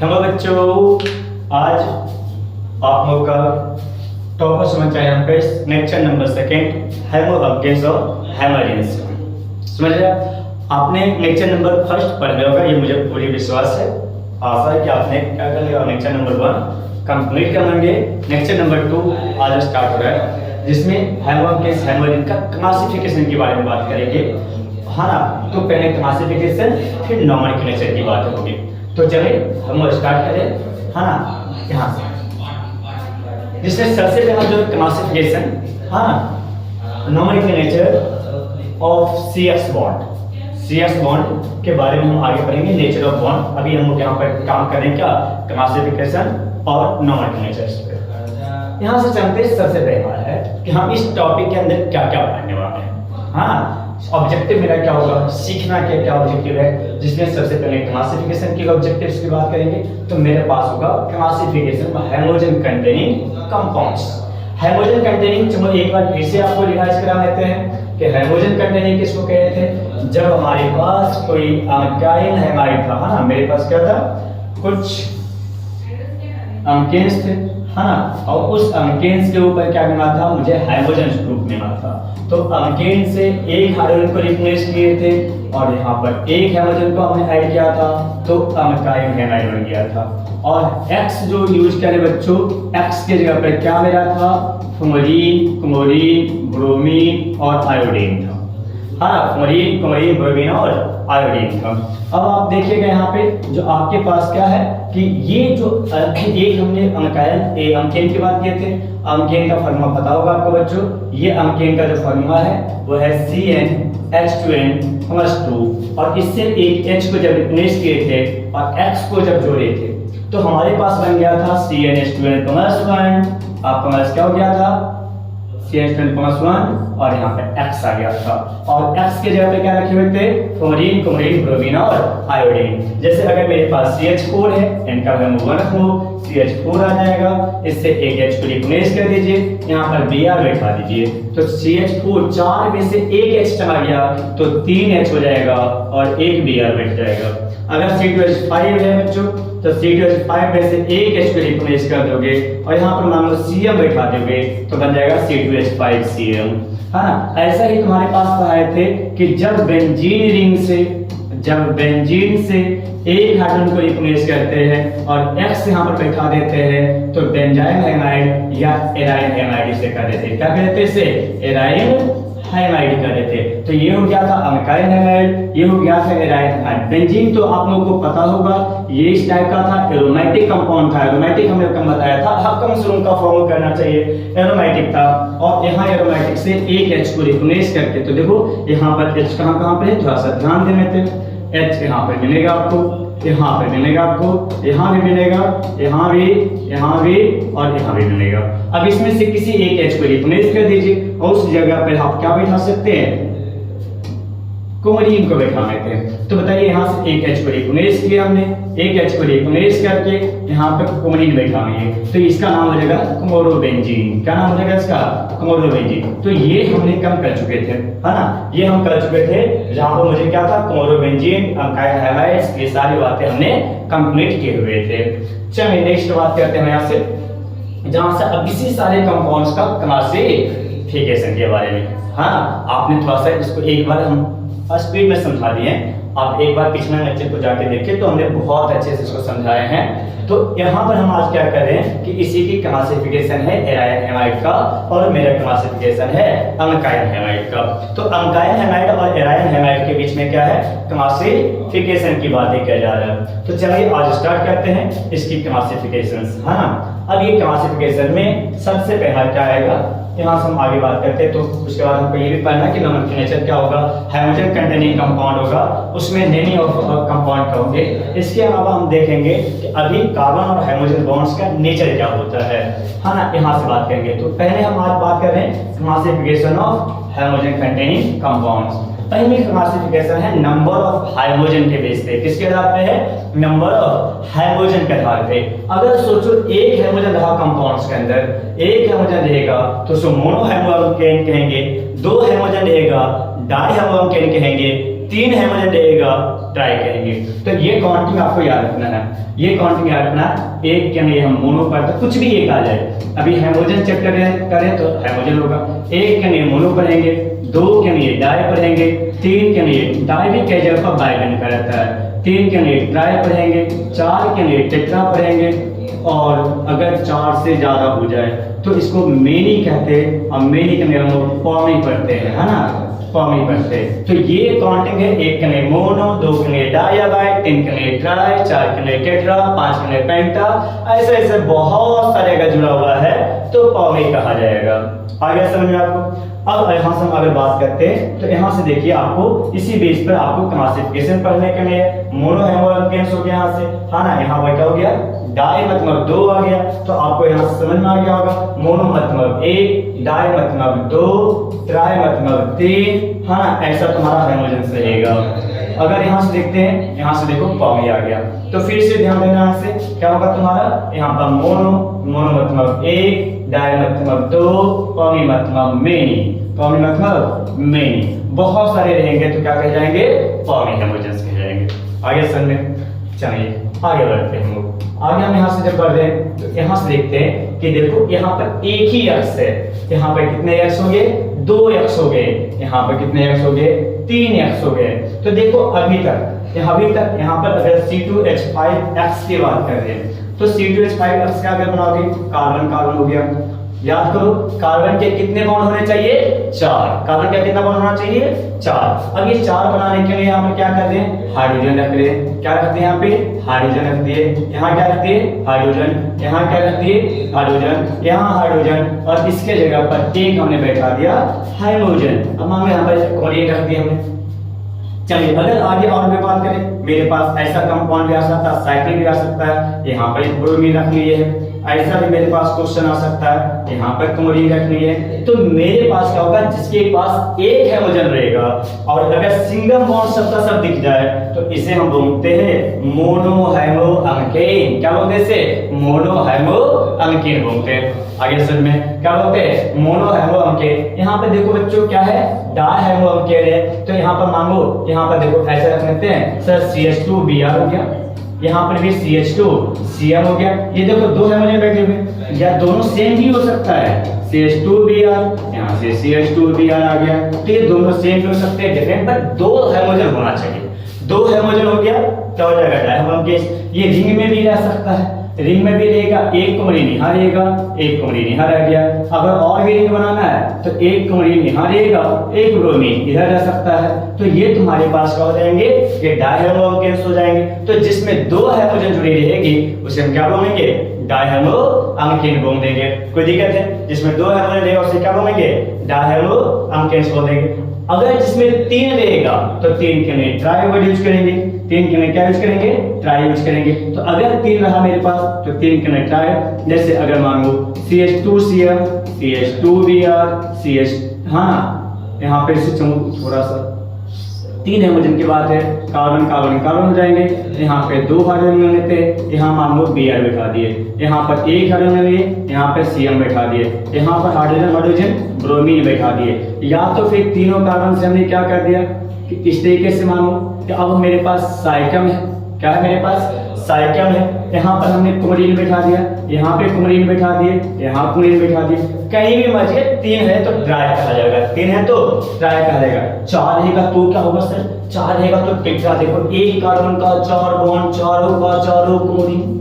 Hello बच्चों, आज आप लोग का टॉपिक समझ आए हम पे लेक्चर नंबर 2 हेमो अल्केन्स और हेमोजेन्स। समझ रहे आपने लेक्चर नंबर 1 पढ़ लिया होगा, ये मुझे पूरी विश्वास है, आशा है कि आपने क्या कर लिया। लेक्चर नंबर 1 कंप्लीट कर लेंगे। लेक्चर नंबर 2 आज स्टार्ट हो रहा है, जिसमें हेमो अल्केन्स हेमोजेन का क्लासिफिकेशन के बारे में बात करेंगे, है ना। तो पहले क्लासिफिकेशन फिर नॉमेनक्लेचर की बात होगी। तो चलिए हम स्टार्ट करें, है ना, यहाँ से। जिसमें सबसे पहला जो क्लासिफिकेशन, है ना, नॉमेनक्लेचर ऑफ सीएस बॉन्ड के बारे में हम आगे पढ़ेंगे। नेचर ऑफ बॉन्ड अभी हम लोग यहाँ पर काम करें क्या, क्लासिफिकेशन और नॉमेनक्लेचर पे। यहाँ से चलते सबसे पहला है कि हम इस टॉपिक के अंदर क्या क्या पढ़ने वाले हैं। हाँ, ऑब्जेक्टिव मेरा क्या होगा, सीखना क्या क्या ऑब्जेक्टिव है, जिसमें सबसे पहले क्लासिफिकेशन के ऑब्जेक्टिव्स की बात करेंगे। तो मेरे पास होगा क्लासिफिकेशन हेमोजेन कंटेनिंग कंपाउंड्स। हेमोजेन कंटेनिंग, चलो एक बार फिर से आपको रिवाइज करा लेते हैं कि हेमोजेन कंटेनिंग किसको कहते थे। जब हमारे पास कोई अल्काइल हैमाइड था, है ना, मेरे पास क्या था, कुछ अल्केन्स थे, है ना, और उस अल्केन्स के ऊपर क्या मिला था, मुझे हाइड्रोजन ग्रुप मिला था। तो अल्केन से एक हाइड्रोजन को रिप्लेस किए थे और यहाँ पर एक हाइड्रोजन को हमने ऐड किया था, तो अल्काइल हैमाइड बन गया था। और X जो यूज करें बच्चों, X के जगह पर क्या मिला था, फ्लोरीन, क्लोरीन, ब्रोमीन और आयोडीन था, हाँ, फ्लोरीन, क्लोरीन, ब्रोमीन और आयोडीन था। अब आप देखिएगा यहाँ पे जो आपके पास क्या है कि ये जो एक हमने अल्केन की बात किए थे। अल्केन का फॉर्मूला पता होगा आपको बच्चों। ये अल्केन का जो फॉर्मूला है वो है CnH2n+2, और इससे एक H को जब रिप्लेस किए थे और X को जब जोड़े थे तो हमारे पास बन गया था CnH2n+1। आपका पास क्या हो गया था, CnH2n+1, और यहाँ पे X आ गया था। और X के जगह पे क्या रखे हुए थे, फ्लोरीन, क्लोरीन, ब्रोमीन और आयोडीन। जैसे अगर मेरे पास CH4 है, n का वैल्यू 1 रखो, CH4 आ जाएगा, इससे एक H को रिप्लेस कर दीजिए, यहाँ पर Br बैठा दीजिए, तो CH4 4 में से एक H चला गया तो 3 H हो जाएगा और एक Br बैठ जाएगा। अगर C2H5 है बच्चों, तो C2H5 में से एक H को रिप्लेस कर दोगे और यहाँ पर मान लो Cm बैठा दोगे तो बन जाएगा C2H5Cl, है ना। ऐसा ही तुम्हारे पास पढ़ाए थे कि जब बेंजीन रिंग से, जब बेंजीन से एक हाइड्रोजन को रिप्लेस करते हैं और X यहाँ पर बैठा देते हैं तो बेंजाइल हैमाइड या एराइल हैमाइड से कर देते हैं। क्या कहते हैं इसे, एराइल हैमाइड कर देते। तो ये हो गया था अल्काइल हैमाइड, ये हो गया था एराइल हैमाइड। बेंजीन तो आप लोगों को पता होगा, ये इस टाइप का था, एरोमेटिक कंपाउंड था। एरोमेटिक हमने कम बताया था, हक्कम शुरू का फॉर्म करना चाहिए, एरोमेटिक था। और यहाँ एरोमेटिक से एक H को रिप्लेस करके, तो देखो यहाँ पर H कहाँ कहाँ पे है, थोड़ा सा ध्यान देने थे। H यहाँ पर मिलेगा आपको, यहाँ पर मिलेगा आपको, यहाँ भी मिलेगा, यहाँ भी और यहाँ भी मिलेगा। अब इसमें से किसी एक H को रिप्लेस कर दीजिए और उस जगह पर आप क्या बैठा सकते हैं, क्लोरीन को बैठा लेते हैं। तो बताइए यहाँ से एक H को रिप्लेस किया हमने, एक H को रिप्लेस करके यहाँ पे क्लोरीन बैठा लिए, तो इसका नाम हो जाएगा क्लोरोबेंजीन। क्या नाम हो जाएगा इसका, क्लोरोबेंजीन। तो ये हमने कम कर चुके थे, है ना, ये हम कर चुके थे, जहाँ पर मुझे क्या था, क्लोरोबेंजीन, अल्काइल हैमाइड्स, ये सारी बातें हमने कंप्लीट किए हुए थे। चलिए नेक्स्ट बात करते हैं यहाँ से, जहाँ से अब इसी सारे कंपाउंड्स का क्लासिफिकेशन के बारे में। हाँ, आपने थोड़ा सा इसको एक बार हम स्पीड में समझा दिए, आप एक बार पिछले लेक्चर को जाके देखिए तो हमने बहुत अच्छे से इसको समझाए हैं। तो यहाँ पर हम आज क्या कर रहे हैं कि इसी की क्लासिफिकेशन है एराइल हैमाइड का और मेरा क्लासिफिकेशन है अल्काइल हैमाइड का। तो अल्काइल हैमाइड और एराइल हैमाइड के बीच में क्या है, क्लासिफिकेशन की बातें किया जा रहा है। तो चलिए आज स्टार्ट करते हैं इसकी क्लासिफिकेशन, है ना। अब ये क्लासिफिकेशन में सबसे पहला क्या आएगा, यहाँ से हम आगे बात करते हैं। तो उसके बाद हमको ये भी पढ़ना कि नॉमेनक्लेचर क्या होगा, हेमोजेन कंटेनिंग कंपाउंड होगा, उसमें नेमिंग ऑफ कंपाउंड होंगे। इसके अलावा हम देखेंगे कि अभी कार्बन और हाइड्रोजन बॉन्ड्स का नेचर क्या होता है ना, यहाँ से बात करेंगे। तो पहले हम आज बात कर रहे हैं क्लासिफिकेशन ऑफ हेमोजेन कंटेनिंग कंपाउंड्स। पहली क्लासिफिकेशन है नंबर ऑफ हाइड्रोजन के बेस पे। किसके आधार पे है, नंबर ऑफ हाइड्रोजन के आधार पे। अगर सोचो एक हाइड्रोजन रहा कंपाउंड्स के अंदर, एक हाइड्रोजन रहेगा तो उसको मोनो हाइड्रोजन कहेंगे, दो हाइड्रोजन रहेगा डाई हाइड्रोजन कहेंगे, 3 हेमोजन रहेगा ट्राई कहेंगे। तो ये काउंटिंग आपको याद रखना है, ये काउंटिंग याद रखना है। एक के लिए हम मोनो पढ़ते, कुछ भी एक आ जाए। अभी हेमोजन चेक करें तो हेमोजन होगा। एक के लिए मोनो पढ़ेंगे, 2 के लिए डाई पढ़ेंगे, 3 के लिए डाई भी कई जगह पर बाई बन कर रहता है, 3 के लिए ट्राई पढ़ेंगे, 4 के लिए टेट्रा पढ़ेंगे, और अगर 4 से ज्यादा हो जाए तो इसको मेनी कहते हैं, और मेनी के लिए हम लोग पॉमी पढ़ते हैं, है ना, पॉमी पढ़ते हैं। तो ये काउंटिंग है, 1 के लिए मोनो, 2 के लिए डाई या बाई, 3 के लिए ट्राई, 4 के लिए टेट्रा, 5 के लिए पेंटा, ऐसे ऐसे बहुत सारे अगर जुड़ा हुआ है तो पॉमी कहा जाएगा। आ गया समझ में आपको? अब यहाँ से हम अगर बात करते हैं तो यहाँ से देखिए, आपको इसी बेस पर आपको क्लासिफिकेशन पढ़ने के लिए मोनो हेमोग्लोबिन हो गया यहाँ से, है ना, यहाँ पर क्या हो गया, डाई मतलब 2 आ गया। तो आपको यहाँ से समझ में आ गया होगा, मोनो मतलब 1, डाई मतलब 2, ट्राई मतलब 3, है ना, ऐसा तुम्हारा हेमोजेंस रहेगा। अगर यहाँ से देखते हैं, यहाँ से देखो पॉमी आ गया, तो फिर से ध्यान देना, यहाँ से क्या होगा तुम्हारा, यहाँ पर मोनो, मोनो मतलब 1, डाई मतलब 2, पॉमी मतलब मेनी, पॉमी मतलब मेनी, बहुत सारे रहेंगे तो क्या कह जाएंगे, पॉमी हेमोजेंस कह जाएंगे। आगे समझ में, चलिए आगे बढ़ते हैं हम लोग। आगे हम यहाँ से जब बढ़ रहे हैं तो यहाँ से देखते हैं कि देखो यहाँ पर एक ही एक्स है, यहाँ पर कितने एक्स हो गए, 2 एक्स हो गए, यहाँ पर कितने एक्स हो गए, 3 एक्स हो गए। तो देखो अभी तक यहाँ पर अगर C2H5X की बात कर रहे हैं तो C2H5X का अगर बनाओगे, कार्बन कार्बन हो गया, याद करो कार्बन के कितने बॉन्ड होने चाहिए, 4, कार्बन का कितना बॉन्ड होना चाहिए, 4। अब ये 4 बनाने के लिए यहाँ पर क्या कर रहे हैं, हाइड्रोजन रख रहे हैं, क्या रखते हैं यहाँ पे, हाइड्रोजन रख दिए, यहाँ क्या रख दिए, हाइड्रोजन, यहाँ क्या रख दिए, हाइड्रोजन, यहाँ हाइड्रोजन, और इसके जगह पर एक हमने बैठा दिया हाइड्रोजन। अब मान लो यहाँ पर क्लोरीन रख दिया हमने। चलिए अगर आगे और भी बात करें, मेरे पास ऐसा कंपाउंड भी आ सकता है, साइक्लिन भी आ सकता है, यहाँ पर ब्रोमीन रख लिए है, ऐसा भी मेरे पास क्वेश्चन आ सकता है, यहाँ पर क्लोरीन रखनी है। तो मेरे पास क्या होगा, जिसके पास एक हेमोजन रहेगा और अगर सिंगल बॉन्ड सबका सब दिख जाए तो इसे हम बोलते हैं मोनोहेमोअल्केन। क्या बोलते हैं इसे, मोनोहेमोअल्केन बोलते हैं। आगे समझ में क्या बोलते हैं, मोनोहेमोअल्केन। यहाँ पे देखो बच्चों क्या है, डायहेमोअल्केन है, तो यहाँ पर मांगो, यहाँ पर देखो ऐसे रख लेते हैं सर, CH2Br हो गया, यहाँ पर भी CH2Cl हो गया। ये देखो 2 हेमोजन बैठे हुए, या दोनों सेम भी हो सकता है, CH2Br, यहाँ से CH2Br आ गया, तो ये दोनों सेम भी हो सकते हैं, डिफरेंट, पर 2 हेमोजन होना चाहिए। 2 हेमोजन हो गया, क्या हो जाएगा, डायहेमोअल्केन। ये रिंग में भी रह सकता है, रिंग में भी रहेगा, एक कुमरीन यहाँ रहेगा, एक कुमरीन यहाँ रह गया। अगर और भी रिंग बनाना है तो एक कुमरीन यहाँ रहेगा, एक ब्रोमीन इधर रह सकता है। तो ये तुम्हारे पास क्या हो जाएंगे, ये डायहेमोअल्केन्स हो जाएंगे। तो जिसमें 2 हेमोजन जुड़ी रहेगी उसे हम क्या बोलेंगे, डायहेमोअल्केन बोल देंगे। कोई दिक्कत है, जिसमें 2 हेमोजन रहेगा उसे क्या बोलेंगे, डायहेमोअल्केन्स बोल देंगे। अगर जिसमें 3 रहेगा तो 3 के लिए ट्राई वर्ड यूज करेंगे, 3 के लिए क्या यूज करेंगे, ट्राई यूज करेंगे। तो अगर 3 रहा मेरे पास तो 3 के लिए ट्राई। जैसे अगर मान लो CH2Cl, CH2Br, CH, हाँ यहाँ पे से थोड़ा सा 3 हेमोजन की बात है, कार्बन कार्बन कार्बन हो जाएंगे, यहाँ पे 2 हाइड्रोजन लेते हैं, यहाँ मान लो Br बैठा दिए, यहाँ पर 1 हाइड्रोजन लिए, यहाँ पे Cl बैठा दिए, यहाँ पर हाइड्रोजन हाइड्रोजन ब्रोमीन बैठा दिए। या तो फिर तीनों कार्बन से हमने क्या कर दिया कि इस तरीके से मानो कि अब मेरे पास साइकम है, क्या है मेरे पास, साइकम है, यहाँ पर हमने क्लोरीन बैठा दिया, यहाँ पे क्लोरीन बैठा दिए, यहाँ क्लोरीन बैठा दिए, कहीं भी मर्ज है। 3 है तो ट्राई कहा जाएगा, 3 है तो ट्राई कहा जाएगा। 4 रहेगा तो क्या होगा सर, 4 रहेगा तो टेट्रा। देखो एक कार्बन का 4 बॉन्ड, चारों का चारों क्लोरीन,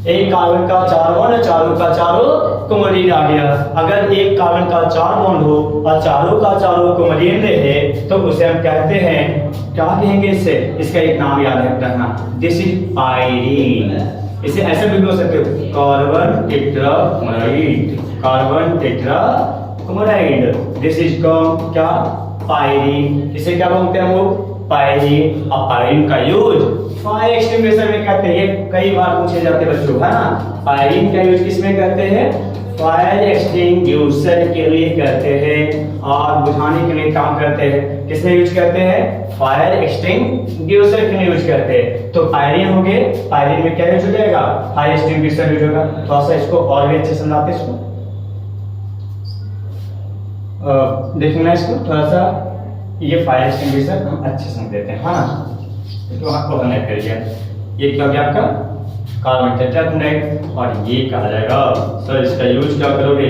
एक कार्बन का 4 बॉन्ड, चारों का चारों क्लोरीन आ गया। अगर एक कार्बन का 4 बॉन्ड हो और चारों का चारों क्लोरीन रहे तो उसे हम कहते हैं, क्या कहेंगे इसे, इसका एक नाम याद रखना, दिस इज पाइरीन। इसे ऐसे भी बोल सकते हो, carbon tetrachloride, carbon tetrachloride, this is called क्या, पाइरीन। इसे क्या बोलते हैं वो, पाइरीन। और पाइरीन का यूज फायर एक्सटिंग्विशर में करते हैं, कई बार पूछे जाते बच्चों, है ना। पाइरीन का यूज किसमें करते हैं, फायर एक्सटिंग्विशर के लिए करते हैं, और बुझाने के लिए काम करते हैं। किसमें यूज करते हैं, फायर एक्सटिंग्विशर के लिए यूज करते हैं। तो पाइरीन हो गए, पाइरीन में क्या यूज हो जाएगा, फायर एक्सटिंग्विशर यूज होगा। थोड़ा सा इसको और भी अच्छे समझाते हैं, इसको देखना, इसको थोड़ा सा ये फायर एक्सटिंग्विशर हम अच्छे समझ देते हैं, है ना। तो आपको हमने कर दिया, ये क्या हो गया आपका कार्बन टेट्राक्लोराइड, और ये कहा जाएगा सर इसका यूज क्या करोगे,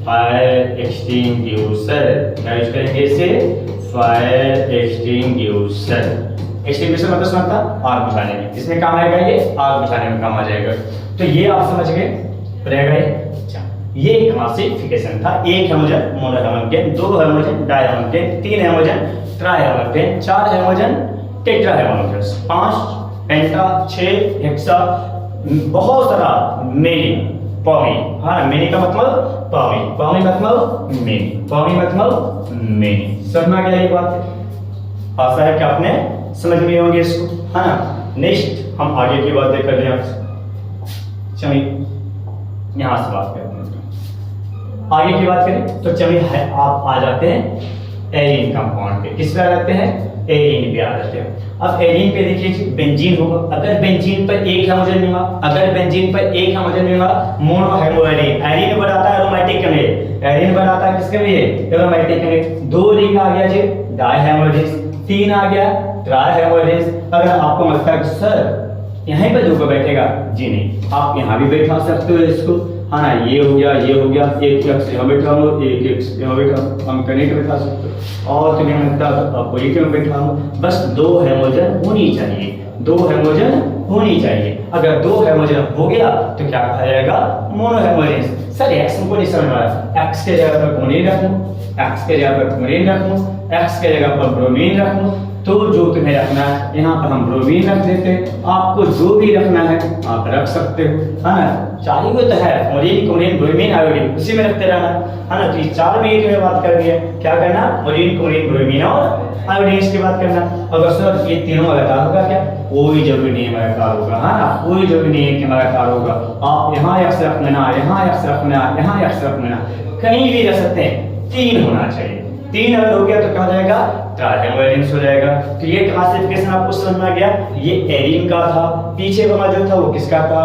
फायर एक्सटिंग्विशर, क्या यूज करेंगे इसे, फायर एक्सटिंग्विशर। एक्सटिंग्विशर मतलब समझता आग बुझाने में, इसमें काम आएगा, ये आग बुझाने में काम आ जाएगा। तो ये आप समझ गए रहेगा ये क्लासिफिकेशन था। एक हेमोजन मोनोहेमोजेन, दो हेमोजन डायहेमोजेन, तीन हेमोजन ट्राइहेमोजेन, चार हेमोजन टेट्राहेमोजेन, पांच पेंटा, छह हेक्सा, बहुत सारा मेनी पॉमी, हाँ मेनी का मतलब पॉमी, पॉमी मतलब मेनी, पॉमी मतलब मेनी। समझ में आ गया ये बात, आशा है कि आपने समझ में होंगे इसको, है ना। नेक्स्ट हम आगे की बातें कर रहे हैं, चलिए यहां से बात करते हैं, आगे की बात करें तो चलिए आप आ जाते हैं एरीन कंपाउंड पे। किस पे आ जाते हैं, एरीन पे आ जाते हैं। अब एरीन पे देखिए बेंजीन होगा, अगर बेंजीन पर एक हेमोजन मिला, अगर बेंजीन पर एक हेमोजन मिला, मोनोहेमोएरीन, एरीन बनाता है एरोमेटिक अम्ल, एरीन बनाता है किसके लिए, एरोमेटिक अम्ल। दो रिंग आ गया जी डायहेमोजेन, तीन आ गया ट्राइहेमोजेन। अगर आपको लगता है सर यहीं पर दो को बैठेगा, जी नहीं, आप यहाँ भी बैठा सकते हो इसको, हाँ ना, ये हो गया, ये हो गया, एक एक्स यहाँ बैठा हो, एक एक्स यहाँ बैठा हो, हम कहीं पे बैठा सकते हो, और तुम्हें लगता है आपको एक में बैठा हो, बस दो हेमोजन होनी चाहिए, दो हेमोजन होनी चाहिए। अगर दो हेमोजन हो गया तो क्या कहा जाएगा, मोनोहेमोजेन। सर एक्स को नहीं समझ रहा, एक्स के जगह पर क्लोरीन रखूं, एक्स के जगह पर क्लोरीन रखूं, एक्स के जगह पर ब्रोमीन रखूं, तो जो तुम्हें रखना है यहाँ पर हम ब्रोमीन रख देते हैं, आपको जो भी रखना है आप रख सकते हो, है ना। चार ही तो है, क्लोरीन, क्लोरीन, ब्रोमीन, आयोडीन, उसी में रखते रहना, है ना। तो ये चार में ही तुम्हें बात करनी है, क्या करना, क्लोरीन, क्लोरीन, ब्रोमीन और आयोडीन की बात करना। अगर सर ये तीनों लगातार होगा क्या, कोई जरूरी नहीं है लगातार होगा, है ना, कोई जरूरी नहीं है कि लगातार होगा। आप यहाँ एक्स रख लेना, यहाँ एक्स रख लेना, यहाँ एक्स रख लेना, कहीं भी रख सकते हैं, तीन होना चाहिए। तीन अगर हो गया तो क्या हो जाएगा, ट्राइहेमोजेन हो जाएगा। तो ये क्लासिफिकेशन आपको समझ में आ गया, ये एरीन का था, पीछे वाला जो था वो किसका था,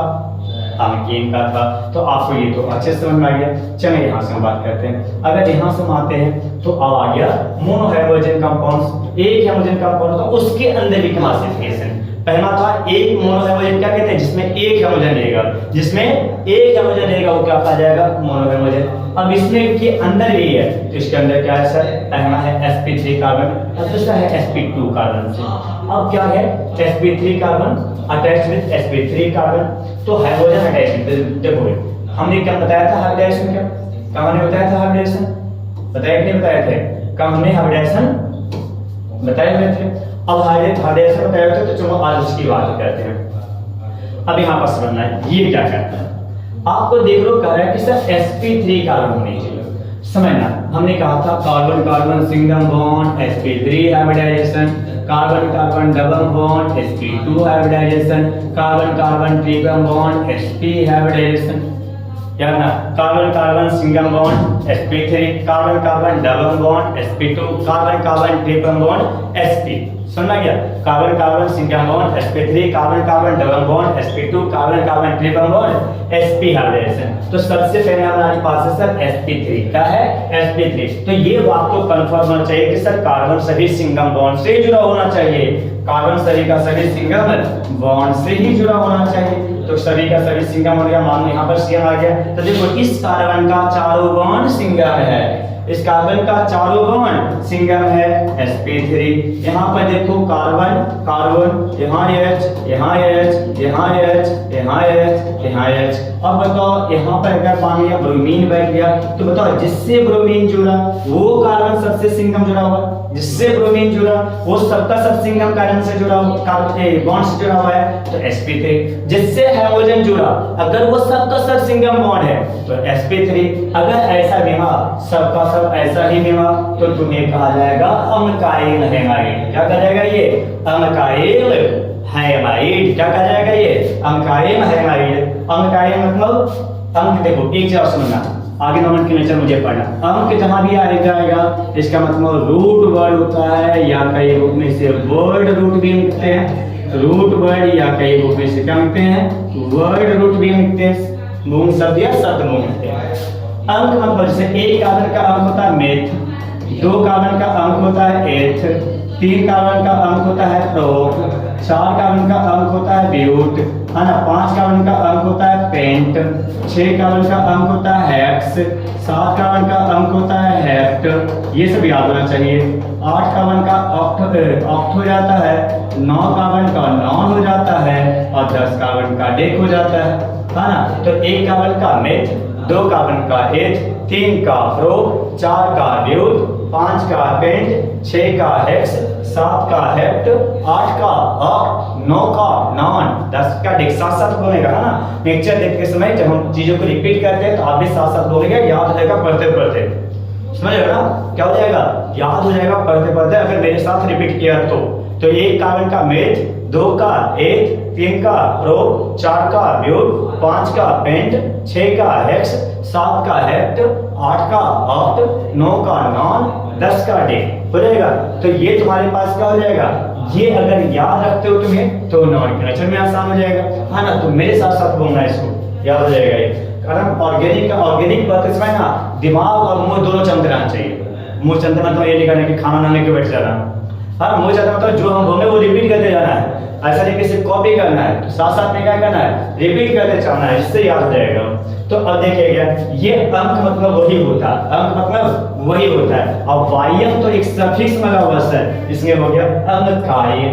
अल्कीन का था। तो आपको ये तो अच्छे से समझ में आ गया। चलिए यहाँ से हम बात करते हैं, अगर यहाँ से हम आते हैं तो अब आ गया मोनोहेमोजेन कंपाउंड्स, एक हेमोजेन कंपाउंड था उसके अंदर भी क्लासिफिकेशन। पहला था एक मोनोहेमोजेन, क्या कहते हैं, जिसमें एक हेमोजेन रहेगा, जिसमें एक हेमोजेन रहेगा वो क्या कहा जाएगा, मोनोहेमोजेन। अब इसमें के अंदर भी है, तो इसके अंदर क्या है सर, पहला है sp3 कार्बन और दूसरा है sp2 कार्बन से। अब क्या है, sp3 carbon attach with sp3 carbon, तो हाइड्रोजन अटैचमेंट। देखो हमने क्या बताया था, हाइब्रिडेशन, क्या कहाँ हमने बताया था, हाइब्रिडेशन बताया कि नहीं बताए थे, कहाँ हमने हाइब्रिडेशन बताए हुए थे। अब हाइब्रिडेशन बताए थे, तो चलो आज उसकी बात करते हैं। अब यहाँ पर समझना है ये क्या कहता है, आपको देख लो कह रहा है कि सर sp3 कार्बन होनी चाहिए। समझना, हमने कहा था carbon carbon single bond sp3 hybridization, carbon carbon double bond sp2 hybridization, carbon carbon triple bond sp hybridization, याद ना, carbon carbon single bond sp3, carbon carbon double bond sp2, carbon carbon triple bond sp। समझ गया, carbon carbon single bond sp3, carbon carbon double bond sp2, carbon carbon triple bond sp hybridization. तो सबसे पहले हमारे पास है sir sp3, क्या है sp3। तो ये बात को कंफर्म होना चाहिए कि सर कार्बन सभी सिंगल बॉन्ड से जुड़ा होना चाहिए, कार्बन सभी का सभी सिंगल बॉन्ड से ही जुड़ा होना चाहिए। तो सभी का सभी सिंगल हो गया, मान लो यहाँ पर CN आ गया, तो देखो इस कार्बन का चारों बॉन्ड सिंगल है, इस कार्बन का चारों बॉन्ड सिंगल है sp3। यहाँ पर देखो कार्बन कार्बन, यहाँ H, यहाँ H, यहाँ H, यहाँ H, यहाँ H। अब बताओ यहाँ पर अगर मान लिया ब्रोमीन बैठ गया, तो बताओ जिससे ब्रोमीन जुड़ा वो कार्बन सबसे सिंगल जुड़ा हुआ, जिससे ब्रोमीन जुड़ा वो सबका सब सिंगल कार्बन से जुड़ा हुआ, कार्बन बॉन्ड से जुड़ा हुआ है तो sp3। जिससे हाइड्रोजन जुड़ा अगर वो सबका सब सिंगल बॉन्ड है तो sp3। अगर ऐसा मिला सबका सब ऐसा ही मिला तो तुम्हें कहा जाएगा अमकाइल हैमाइड। क्या कहा जाएगा, ये अमकाइल हैमाइड। क्या कहा जाएगा, ये अमकाइल हैमाइड। अमकाइल मतलब अंक, देखो एक जगह समझना, आगे नोमेनक्लेचर मुझे पढ़ना, अंक जहां भी आ जाएगा इसका मतलब रूट वर्ड होता है, या कई रूप में से वर्ड रूट भी लिखते हैं, रूट वर्ड, या कई रूप में से क्या लिखते हैं, वर्ड रूट भी लिखते हैं, मूल शब्द या शब्द मूल लिखते हैं। अंक मतलब जैसे एक कार्बन का अंक होता है मेथ, 2 कार्बन का अंक होता है एथ, 3 कार्बन का अंक होता है प्रोप, 4 कार्बन का अंक होता है ब्यूट, है ना, 5 कार्बन का अंक होता है पेंट, 6 कार्बन का अंक होता है हेक्स, 7 कार्बन का अंक होता है हेप्ट, ये सब याद होना चाहिए। 8 कार्बन का ऑक्ट हो जाता है, 9 कार्बन का नॉन हो जाता है और 10 कार्बन का डेक हो जाता है ना। तो 1 कार्बन का मेथ, 2 कार्बन का एथ, 3 का प्रोप, 4 का ब्यूट, 5 का पेंट, 6 का हेक्स, 7 का हेप्ट, 8 का ऑक्ट, 9 का नॉन, 10 का डेक। साथ साथ बोलेगा, है ना। लेक्चर देखते समय जब हम चीजों को रिपीट करते हैं तो आप भी साथ साथ बोलेगा, याद हो जाएगा पढ़ते पढ़ते, समझ रहे हो ना। क्या हो जाएगा, याद हो जाएगा पढ़ते पढ़ते अगर मेरे साथ रिपीट किया तो 1 कार्बन का मेथ, 2 का एथ, 3 का प्रोप, 4 का ब्यूट, 5 का पेंट, 6 का हेक्स, 7 का हेप्ट, 8 का ऑक्ट, 9 का नॉन, 10 का डेक हो जाएगा। तो ये तुम्हारे पास क्या हो जाएगा, ये अगर याद रखते हो तुम्हें तो नॉमेनक्लेचर में आसान हो जाएगा, है ना। तो मेरे साथ साथ बोलना है, इसको याद हो जाएगा ये। कारण ऑर्गेनिक बात इसमें ना दिमाग और मुंह दोनों चमक रहना चाहिए। मुंह चमकना मतलब ये नहीं करना कि खाना बनाने के बैठ जाना, हाँ। मुंह चमकना मतलब जो हम बोले वो रिपीट करते जाना है, ऐसा नहीं किसी कॉपी करना है। तो साथ साथ में क्या करना है, रिपीट करते जाना है, इससे याद हो जाएगा। तो अब देखिएगा, ये अंक मतलब वही होता है, अंक मतलब वही होता है। अब वायम तो एक सफिक्स लगा हुआ है, इसमें हो गया अंकाय,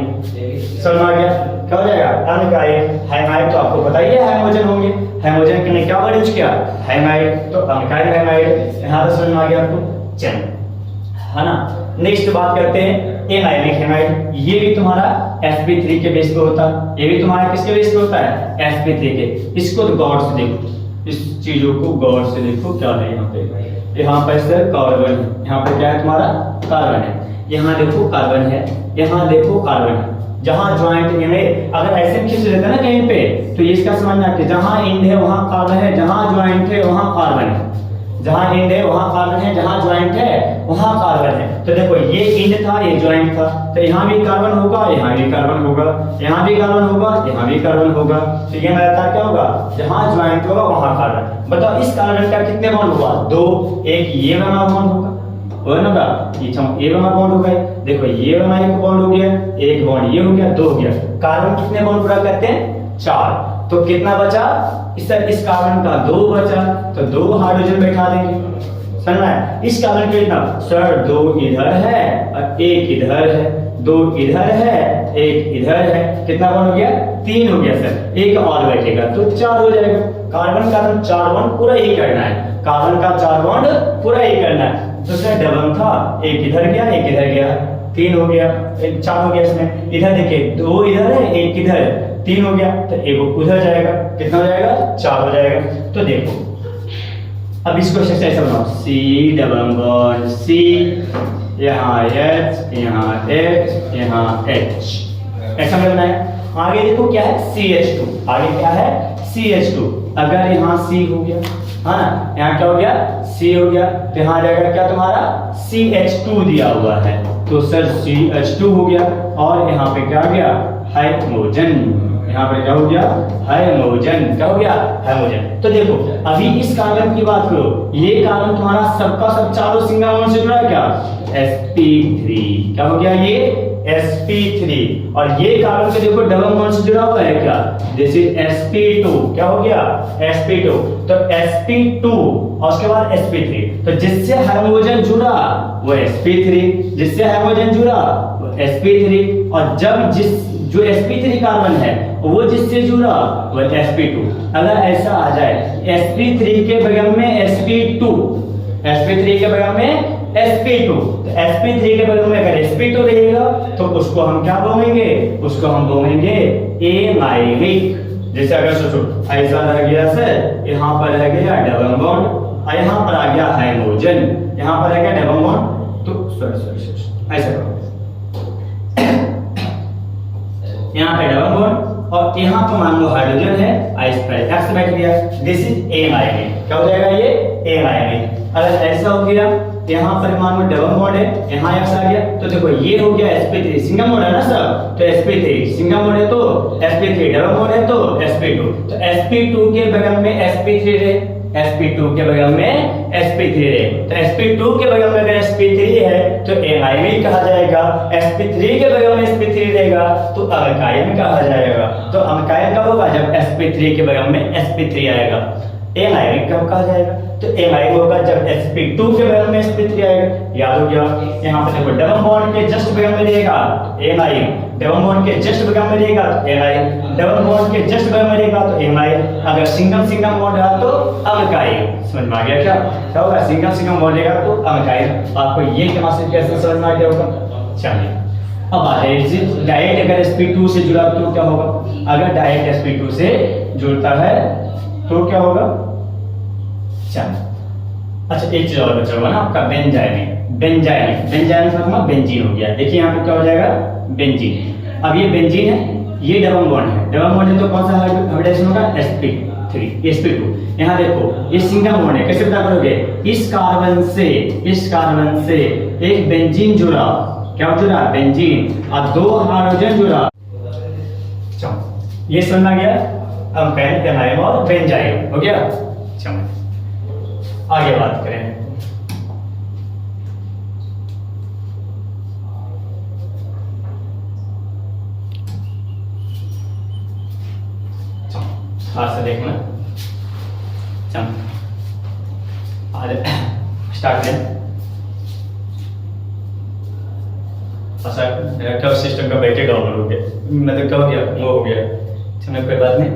समझ आ गया। क्या हो जाएगा, अंकाय। हैमाइड तो आपको पता ही है, हाइड्रोजन होंगे। हाइड्रोजन के लिए क्या वर्ड यूज किया, हैमाइड, तो अंकाय हैमाइड। यहाँ से समझ में आ गया आपको, चल, है ना। नेक्स्ट बात करते हैं एनाइलिक हैमाइड। ये भी तुम्हारा sp3 के बेस पे होता है। ये भी तुम्हारा किसके बेस पे होता है, sp3 के। इसको तो गौर से देखो, इस चीजों को गौर से देखो, क्या है यहाँ पे सर कार्बन है, यहाँ पे क्या है तुम्हारा कार्बन है, यहाँ देखो कार्बन है, यहाँ देखो कार्बन है। जहाँ ज्वाइंट में अगर ऐसे खींच देते ना कहीं पे, तो इसका समझना कि जहाँ इंड है वहाँ कार्बन है, जहाँ ज्वाइंट है वहाँ कार्बन है, जहाँ इंड है वहाँ कार्बन है, जहाँ ज्वाइंट है वहाँ कार्बन है। तो देखो ये इंड था, ये ज्वाइंट था, तो यहाँ भी कार्बन होगा, यहाँ भी कार्बन होगा, यहाँ भी कार्बन होगा, यहाँ भी कार्बन होगा। तो ये मेरा क्या होगा, जहाँ ज्वाइंट होगा वहाँ कार्बन। बताओ इस कार्बन का कितने बॉन्ड होगा, 2। एक ये वाला बॉन्ड होगा, ये वाला बॉन्ड हो गया। देखो ये वाला एक बॉन्ड हो गया, एक बॉन्ड ये हो गया, 2 हो गया। कार्बन कितने बॉन्ड पूरा करते हैं, 4। तो कितना बचा, इस कार्बन का 2 बचा, तो 2 हाइड्रोजन बैठा देंगे, समझ में। इस कार्बन के कितना, सर 2 इधर है और 1 इधर है, 2 इधर है, 1 इधर है, कितना बॉन्ड हो गया, 3 हो गया सर। एक और बैठेगा तो 4 हो जाएगा। कार्बन का 4 बॉन्ड पूरा ही करना है, कार्बन का 4 बॉन्ड पूरा ही करना है। तो सर डबल था, 1 इधर गया, 1 इधर गया, 3 हो गया, 4 हो गया इसमें। इधर देखिए 2 इधर है, 1 इधर है, 3 हो गया, तो 1 उधर जाएगा, कितना हो जाएगा, 4 हो जाएगा। तो देखो अब इसको ऐसा बनाओ, C डबल बॉन्ड C, यहाँ H, यहाँ H, यहाँ H, ऐसा बनाना है। आगे देखो क्या है, CH2, आगे क्या है, CH2। अगर यहाँ C हो गया, है ना, यहाँ क्या हो गया, C हो गया, तो यहाँ जाएगा क्या तुम्हारा, CH2 दिया हुआ है, तो सर CH2 हो गया। और यहाँ पे क्या हो गया, हाइड्रोजन, यहाँ पे क्या हो गया, हाइड्रोजन, क्या हो गया, हाइड्रोजन। तो देखो अभी इस कार्बन की बात करो, ये कार्बन तुम्हारा सबका सब चारों सिंगल बॉन्ड से जुड़ा है क्या, sp3, क्या हो गया ये sp3। और ये कार्बन के देखो डबल बॉन्ड से जुड़ा हुआ है क्या, दिस इज sp2, क्या हो गया, sp2। तो sp2 और उसके बाद sp3, तो जिससे हाइड्रोजन जुड़ा वो sp3, जिससे हाइड्रोजन जुड़ा वो sp3, और जब जो sp3 कार्बन है वो जिससे जुड़ा वो sp2। अगर ऐसा आ जाए sp3 के बगल में sp2, sp3 के बगल में sp2, तो sp3 के बगल में अगर sp2 रहेगा तो उसको हम क्या बोलेंगे, उसको हम बोलेंगे एनाइलिक। जैसे अगर सोचो ऐसा रह गया सर, यहाँ पर रह गया डबल बॉन्ड और यहाँ पर आ गया हाइड्रोजन, यहाँ पर रह गया डबल बॉन्ड, तो ऐसा करो, यहाँ पे डबल बॉन्ड और यहाँ पर मान लो हाइड्रोजन है, इस पर एक्स बैठ गया, दिस इज एनाइलिक। क्या हो जाएगा ये, एनाइलिक। अगर ऐसा हो गया, यहाँ पर मान लो डबल बॉन्ड है, यहाँ एक्स आ गया, तो देखो ये हो गया sp3, सिंगल बॉन्ड है ना सर, तो sp3 सिंगल बॉन्ड है तो sp3, डबल बॉन्ड है तो sp2, तो sp2 के बगल में sp3 रहे, sp2 के बगल में sp3 रहे, तो sp2 के बगल में अगर sp3 है तो एनायन कहा जाएगा, sp3 के बगल में sp3 रहेगा तो अल्काइन कहा जाएगा। तो अल्काइन कब होगा? जब sp3 के बगल में sp3 आएगा। एनायन कब कहा जाएगा? तो एनायन होगा जब sp2 के बगल में sp3 आएगा। याद हो गया? यहाँ पे देखो डबल बॉन्ड के जस्ट बगल में रहेगा तो एनायन, डबल बॉन्ड के जस्ट बगल में रहेगा तो एनायन, डबल बॉन्ड के जस्ट बगल में रहेगा तो एनायन, अगर सिंगल सिंगल बॉन्ड रहा तो अल्काइन। समझ में आ गया क्या? क्या होगा? सिंगल सिंगल बॉन्ड रहेगा तो अल्काइन। आपको ये केमिस्ट्री कैसे समझ में आ गया होगा? चलिए अब आ जाए डायरेक्ट अगर sp2 से जुड़ा तो क्या होगा? अगर डायरेक्ट sp2 से जुड़ता है तो क्या होगा? चलो अच्छा एक चीज और बचा हुआ ना आपका बेंजाइन। बेंजाइन मतलब बेंजीन हो गया। देखिए यहाँ पे क्या हो जाएगा? बेंजीन। अब ये बेंजीन है, ये डबल बॉन्ड है, डबल बॉन्ड है तो कौन सा हाइब्रिडाइजेशन होगा? sp3 sp2। यहाँ देखो ये सिंगल बॉन्ड है, कैसे पता करोगे? इस कार्बन से एक बेंजीन जुड़ा, क्या जुड़ा? बेंजीन, और दो हाइड्रोजन जुड़ा। चलो ये समझ आ गया? अब पेनाइम और बेंजाइन हो गया। चलो आगे बात करें। से देखना। चलो आज स्टार्ट करें। अच्छा सिस्टम का बैटरी डाउन हो गया, मतलब क्या हो गया? वो हो गया। चलो कोई बात नहीं,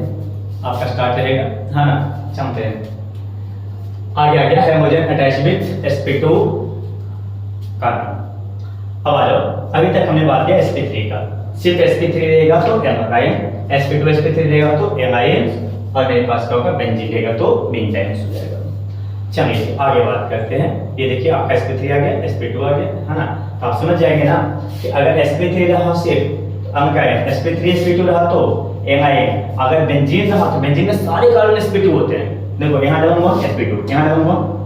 आपका स्टार्ट रहेगा, हाँ ना? चलते हैं आगे। आ गया hydrogen attach with sp2 carbon. अब आ जाओ, अभी तक हमने बात किया sp3 का। सिर्फ sp3 रहेगा तो एनायन, sp2 sp3 रहेगा तो एनायन, और मेरे पास क्या होगा? बेंजीन रहेगा तो बेंजाइन हो जाएगा। चलिए आगे बात करते हैं। ये देखिए आपका sp3 आ गया, sp2 आ गया, है ना? तो आप समझ जाएंगे ना कि अगर sp3 रहा सिर्फ अल्काइन, sp3 sp2 रहा तो एनायन, अगर बेंजीन रहा तो बेंजीन में सारे कार्बन sp2 होते हैं। देखो यहाँ डबल बॉन्ड sp2, यहाँ डबल बॉन्ड,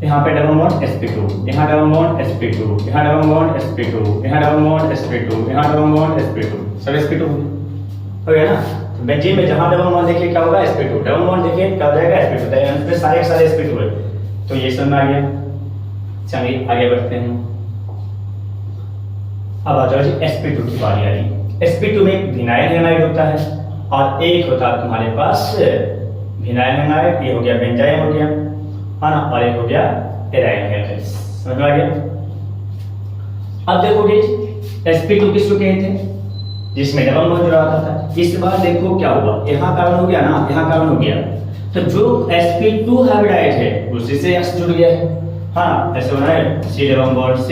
यहाँ पे डबल बॉन्ड sp2, यहाँ डबल बॉन्ड sp2, यहाँ डबल बॉन्ड sp2, यहाँ डबल बॉन्ड sp2, यहाँ डबल बॉन्ड sp2, सब sp2 हो गया ना? तो बेंजीन में जहाँ डबल बॉन्ड देखिए क्या होगा? sp2, डबल बॉन्ड देखिए क्या हो जाएगा? sp2, तो इसमें सारे सारे sp2 है। तो ये समझ में आ गया। चलिए आगे बढ़ते हैं। अब आ जाओ जी sp2 की बारी आ रही। sp2 में एक विनाइल हैलाइड होता है और एक होता है तुम्हारे पास विनाइल हैलाइड। ये हो गया बेंजाइन हो गया, है ना? और एक हो गया एराइल हैलाइड। समझ में आ गया? अब देखोगे sp2 किसको कहते हैं? जिसमें डबल बॉन्ड जुड़ा होता था। इस बार देखो क्या हुआ, यहाँ कार्बन हो गया ना, यहाँ कार्बन हो गया, तो जो sp2 हाइब्रिडाइड है उसी से s जुड़ गया है, हाँ? ऐसे बना है C डबल बॉन्ड C,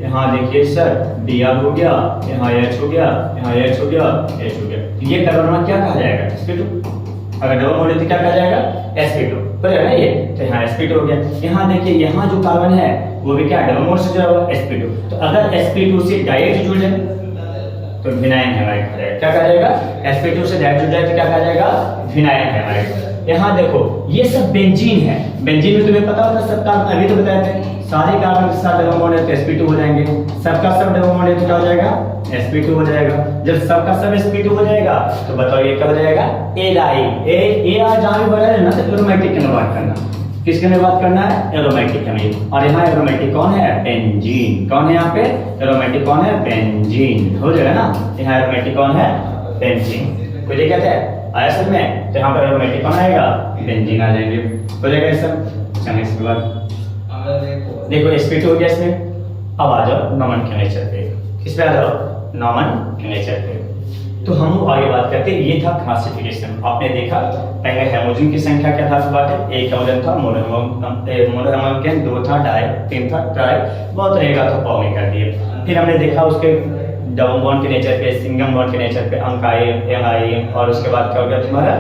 यहाँ देखिए सर Br हो गया, यहाँ H हो गया, यहाँ H हो गया, H हो गया। ये कार्बन क्या कहा जाएगा? sp2। अगर डबल बॉन्ड है तो क्या कहा जाएगा? sp2 हो जाएगा ना ये। तो यहाँ sp2 हो गया। यहाँ देखिए यहाँ जो कार्बन है वो भी क्या डबल बॉन्ड से जुड़ा हुआ sp2। तो अगर sp2 से डायरेक्ट जुड़ जाए तो विनाइल हैलाइड कहा जाएगा। क्या कहा जाएगा? sp2 से डायरेक्ट जुड़ जाए तो क्या कहा जाएगा? Vinyl halide. यहाँ देखो ये सब बेंजीन है। बेंजीन में तुम्हें पता होता सबका, अभी तो बताए थे सारे कार्बन के साथ डबल बॉन्ड है तो sp2 हो जाएंगे। सबका सब डबल बॉन्ड है तो क्या हो जाएगा? sp2 हो जाएगा। जब सबका सब sp2 हो जाएगा तो बताओ ये क्या हो जाएगा? एराइल। ए आर जहाँ भी बना है ना तो एरोमेटिक की बात करना। किसके में बात करना है? एरोमेटिक में। और यहाँ एरोमेटिक कौन है? बेंजीन। कौन है यहाँ पे? एरोमेटिक कौन है? बेंजीन। हो जाएगा ना? यहाँ एरोमेटिक कौन है? बेंजीन। कोई दिक्कत है आया सब में? तो यहाँ पर एरोमेटिक कौन आएगा? बेंजीन आ जाएंगे। हो जाएगा ये सब। चलिए इसके बाद देखो sp2 हो गया इसमें। अब आ जाओ नॉमेनक्लेचर पे। किस पे आ जाओ? नॉमेनक्लेचर पे। तो हम आगे बात करते हैं। ये था क्लासिफिकेशन। आपने देखा पहले हाइड्रोजन की संख्या क्या था? बात एक हाइड्रोजन था, मोनोहेमोकेन, दो था डाई, तीन था ट्राई, बहुत रहेगा तो पॉली कर दिए। फिर हमने देखा उसके डबल बॉन्ड के नेचर पे, सिंगल बॉन्ड के नेचर पे, अल्काइल, एनाइन, और उसके बाद क्या हो गया तुम्हारा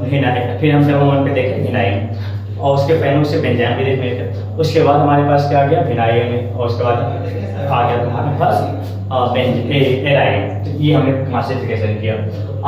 विनाइल। फिर हम डबल बॉन्ड पे देखे विनाइल, और उसके पहले से बेंजाइन भी देख रहे थे। उसके बाद हमारे पास क्या आ गया? विनाइल, और उसके बाद आ गया तुम्हारे पास एराइल। तो ये हमने क्लासिफिकेशन किया।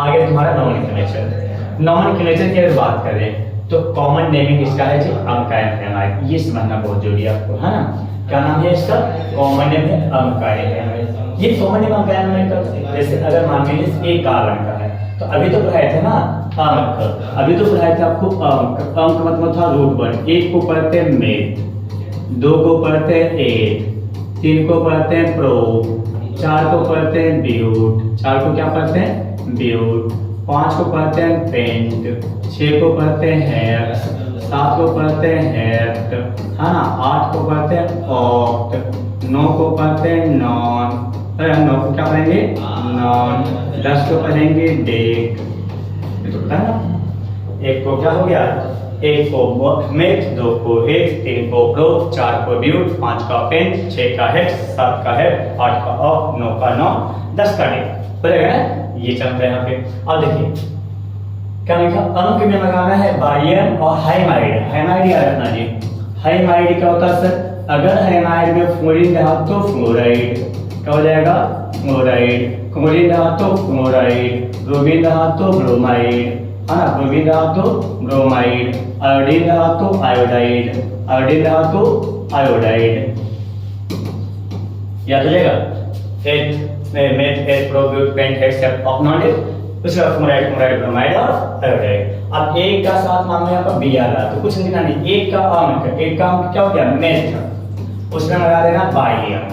आगे तुम्हारा नॉमेनक्लेचर। नॉमेनक्लेचर की अगर बात करें तो कॉमन नेमिंग इसका है जी अल्काइल हैलाइड। ये समझना बहुत जरूरी है आपको, है ना? क्या नाम है इसका? कॉमन नेम है अल्काइल हैलाइड। ये कॉमन नेम अल्काइल हैलाइड का जैसे अगर मान लीजिए एक कार्बन का है तो अभी तो पढ़ाए थे ना अंक, अभी तो पढ़ाए थे आपको अंक। अंक मतलब था रूट 1। 1 को पढ़ते हैं मेथ, 2 को पढ़ते हैं एड, 3 को पढ़ते हैं प्रोब, 4 को पढ़ते हैं ब्यूट, 4 को क्या पढ़ते हैं ब्यूट, 5 को पढ़ते हैं पेंट, 6 को पढ़ते हैं हेक्स, 7 को पढ़ते हैं हेक्ट, है ना, 8 को पढ़ते हैं ऑक्ट, 9 को पढ़ते हैं नॉन, 9 को क्या पढ़ेंगे नॉन, 10 को पढ़ेंगे डेक। ये तो पता है ना। 1 को क्या हो गया, 1 को मेथ, 2 को हेक्स, 3 को प्रोब, 4 को ब्यूट, 5 का पेंट, 6 का हेक्स, 7 का हेक्ट, 8 का ऑक्ट, 9 का नॉन, 10 का डेक। बनेगा ना, ये चल रहा है यहाँ पे। अब देखिए क्या लिखा, अंक में लगाना है बारियम और हाइमाइड। हाइमाइड याद रखना जी। हाइमाइड क्या होता है सर, अगर हाइमाइड में फ्लोरीन रहा तो फ्लोराइड, क्या हो जाएगा फ्लोराइड, क्लोरीन रहा तो फ्लोराइड, ब्रोमीन रहा तो ब्रोमाइड, है ना, ब्रोमीन रहा तो ब्रोमाइड, आयोडीन रहा तो आयोडाइड, आयोडीन रहा तो आयोडाइड। याद हो जाएगा। मेथ, एथ, प्रो, ब्यूट, पेंट, हेक्स, ऑक्नॉइड, उसके बाद फ्लोराइड, क्लोराइड, ब्रोमाइड और आयोडाइड। अब एक का साथ मान लो यहाँ पर बी आ रहा तो कुछ नहीं करना, एक का अंक, एक का अंक क्या हो गया मेथ, उसमें लगा देना बारियम,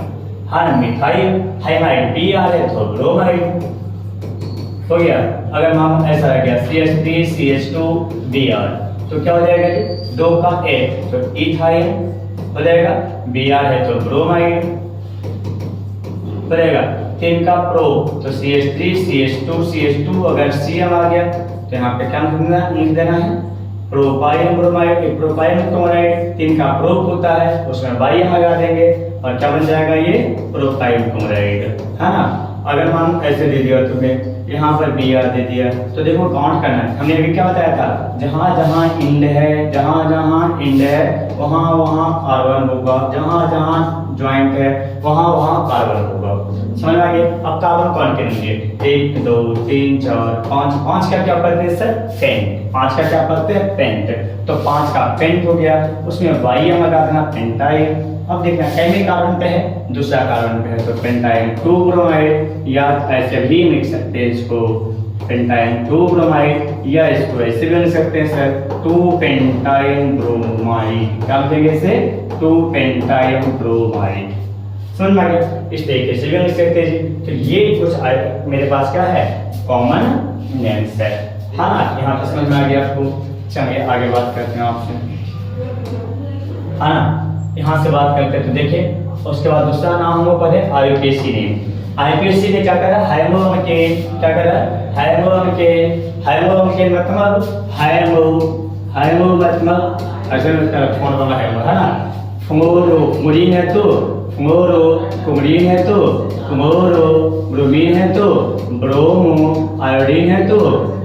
हाँ ना, मिथाइल, हाइमाइड, बी आ रहे तो ब्रोमाइड हो गया। अगर मान लो ऐसा आ गया CH3 CH2 Br तो क्या हो जाएगा जी, 2 का एक तो इथाइल हो जाएगा, Br है तो ब्रोमाइड हो जाएगा। 3 का प्रो तो CH3 CH2 अगर Cl आ गया तो यहाँ पे क्या लिख देना है प्रोपाइल ब्रोमाइड, प्रोपाइल क्लोराइड। 3 का प्रोप होता है उसमें बारियम लगा देंगे और क्या बन जाएगा ये प्रोपाइल क्लोराइड, है ना। अगर मान ऐसे दे दिया तुम्हें, यहाँ पर Br दे दिया तो देखो काउंट करना है। हमने अभी क्या बताया था, जहाँ जहाँ इंड है, जहाँ जहाँ इंड है वहाँ वहाँ कार्बन होगा, जहाँ जहाँ ज्वाइंट है वहाँ वहाँ कार्बन होगा। समझ में आ गया। अब कार्बन काउंट करेंगे 1 2 3 4 5, 5 का क्या पढ़ते हैं सर पेंट, 5 का क्या पढ़ते हैं पेंट, तो 5 का पेंट हो गया, उसमें बारियम लगा देना पेंटाइल। अब देखना पहले कार्बन पे है दूसरा कार्बन पे है तो पेंटाइल 2 ब्रोमाइड, या ऐसे भी लिख सकते हैं इसको पेंटाइल 2 ब्रोमाइड, या इसको ऐसे भी लिख सकते हैं सर 2 पेंटाइल ब्रोमाइड। क्या लिखेंगे इसे 2 पेंटाइल ब्रोमाइड। समझ में आ गया। इस तरीके से भी लिख सकते हैं जी। तो ये कुछ मेरे पास क्या है कॉमन नेम्स है, हाँ ना। यहाँ पे समझ में आ गया आपको। चलिए आगे बात करते हैं आपसे, हाँ ना। यहाँ से बात करते हैं तो देखिए उसके बाद दूसरा नाम हम लोग पढ़े IUPAC नेम। IUPAC ने क्या करा हाइमोअल्केन, क्या करा हाइमोअल्केन। हाइमोअल्केन मतलब हाइमो मतलब ऐसे कौन वाला है ना, फ्लोरो फ्लोरीन है तो फ्लोरो, क्लोरीन है तो क्लोरो, ब्रोमीन है तो ब्रोमो, आयोडीन है तो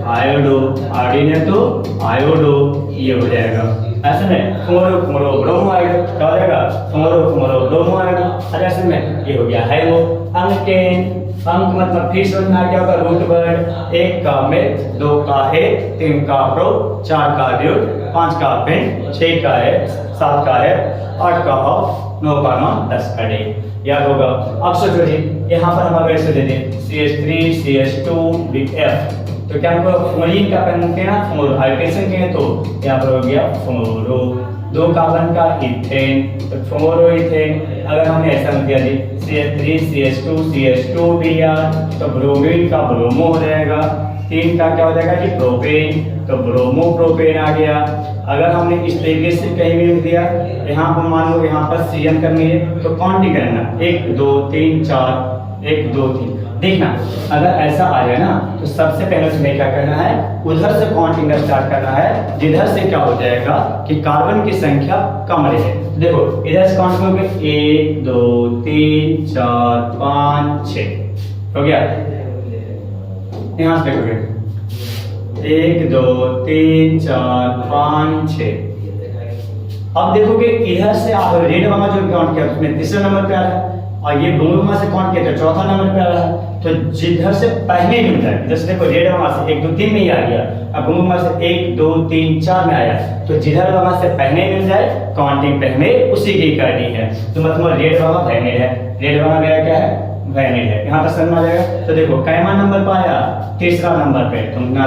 आयोडो, आयोडीन है तो आयोडो, ये हो जाएगा। ऐसे में फ्लोरो फ्लोरो ब्रोमाइड क्या हो जाएगा फ्लोरो फ्लोरो ब्रोमाइड। और ऐसे में ये हो गया हाइमो अंकेन। अंक मतलब फिर समझ में आ गया होगा रूट वर्ड। 1 का मेथ, 2 का हेक्स, 3 का प्रो, 4 का ब्यूट, 5 का पेंट, 6 का हेक्स, 7 का हेक्स, 8 का ऑक्ट, 9 का नॉन, 10 का डे। याद होगा। अब सोचो जी यहाँ पर हम अगर इसे दे दें CH3 CH2 Bf तो क्या हमको फ्लोरीन का पेन के ना फ्लोरो हाइड्रेशन के तो यहाँ पर हो गया फ्लोरो। 2 कार्बन का इथेन तो फ्लोरो इथेन। अगर हमने ऐसा दिया जी CH3 CH2 CH2 Br तो ब्रोमीन का ब्रोमो हो जाएगा। 3 का क्या हो जाएगा कि प्रोपेन तो ब्रोमो प्रोपेन आ गया। अगर हमने इस तरीके से कहीं भी लिख दिया यहाँ पर मान लो यहाँ पर CN करनी है तो काउंटिंग करना 1 2 3 4 1 2 3। देखना अगर ऐसा आ जाए ना तो सबसे पहले तुम्हें क्या करना है उधर से काउंटिंग स्टार्ट करना है जिधर से क्या हो जाएगा कि कार्बन की संख्या कम रहे। देखो इधर से काउंट करोगे 1 2 3 4 5 6 हो गया। यहाँ से देखोगे 1 2 3 4 5 6। अब देखोगे इधर से आप रेड वाला जो काउंट किया उसमें तीसरे नंबर पे आ रहा है और ये ब्लू वाला से काउंट किया तो चौथा नंबर पे आ रहा है। तो जिधर से पहले मिल जाए जैसे देखो रेड वाला से 1 2 3 में ही आ गया, अब ब्लू वाला से 1 2 3 4 में आया तो जिधर वाला से पहले मिल जाए काउंटिंग पहले उसी की करनी है। तो मतलब रेड वाला पहले है, रेड वाला मेरा क्या है वैलिड है, यहाँ पर समझ में आ जाएगा। तो देखो कैमा नंबर पाया, तीसरा नंबर पे तुमने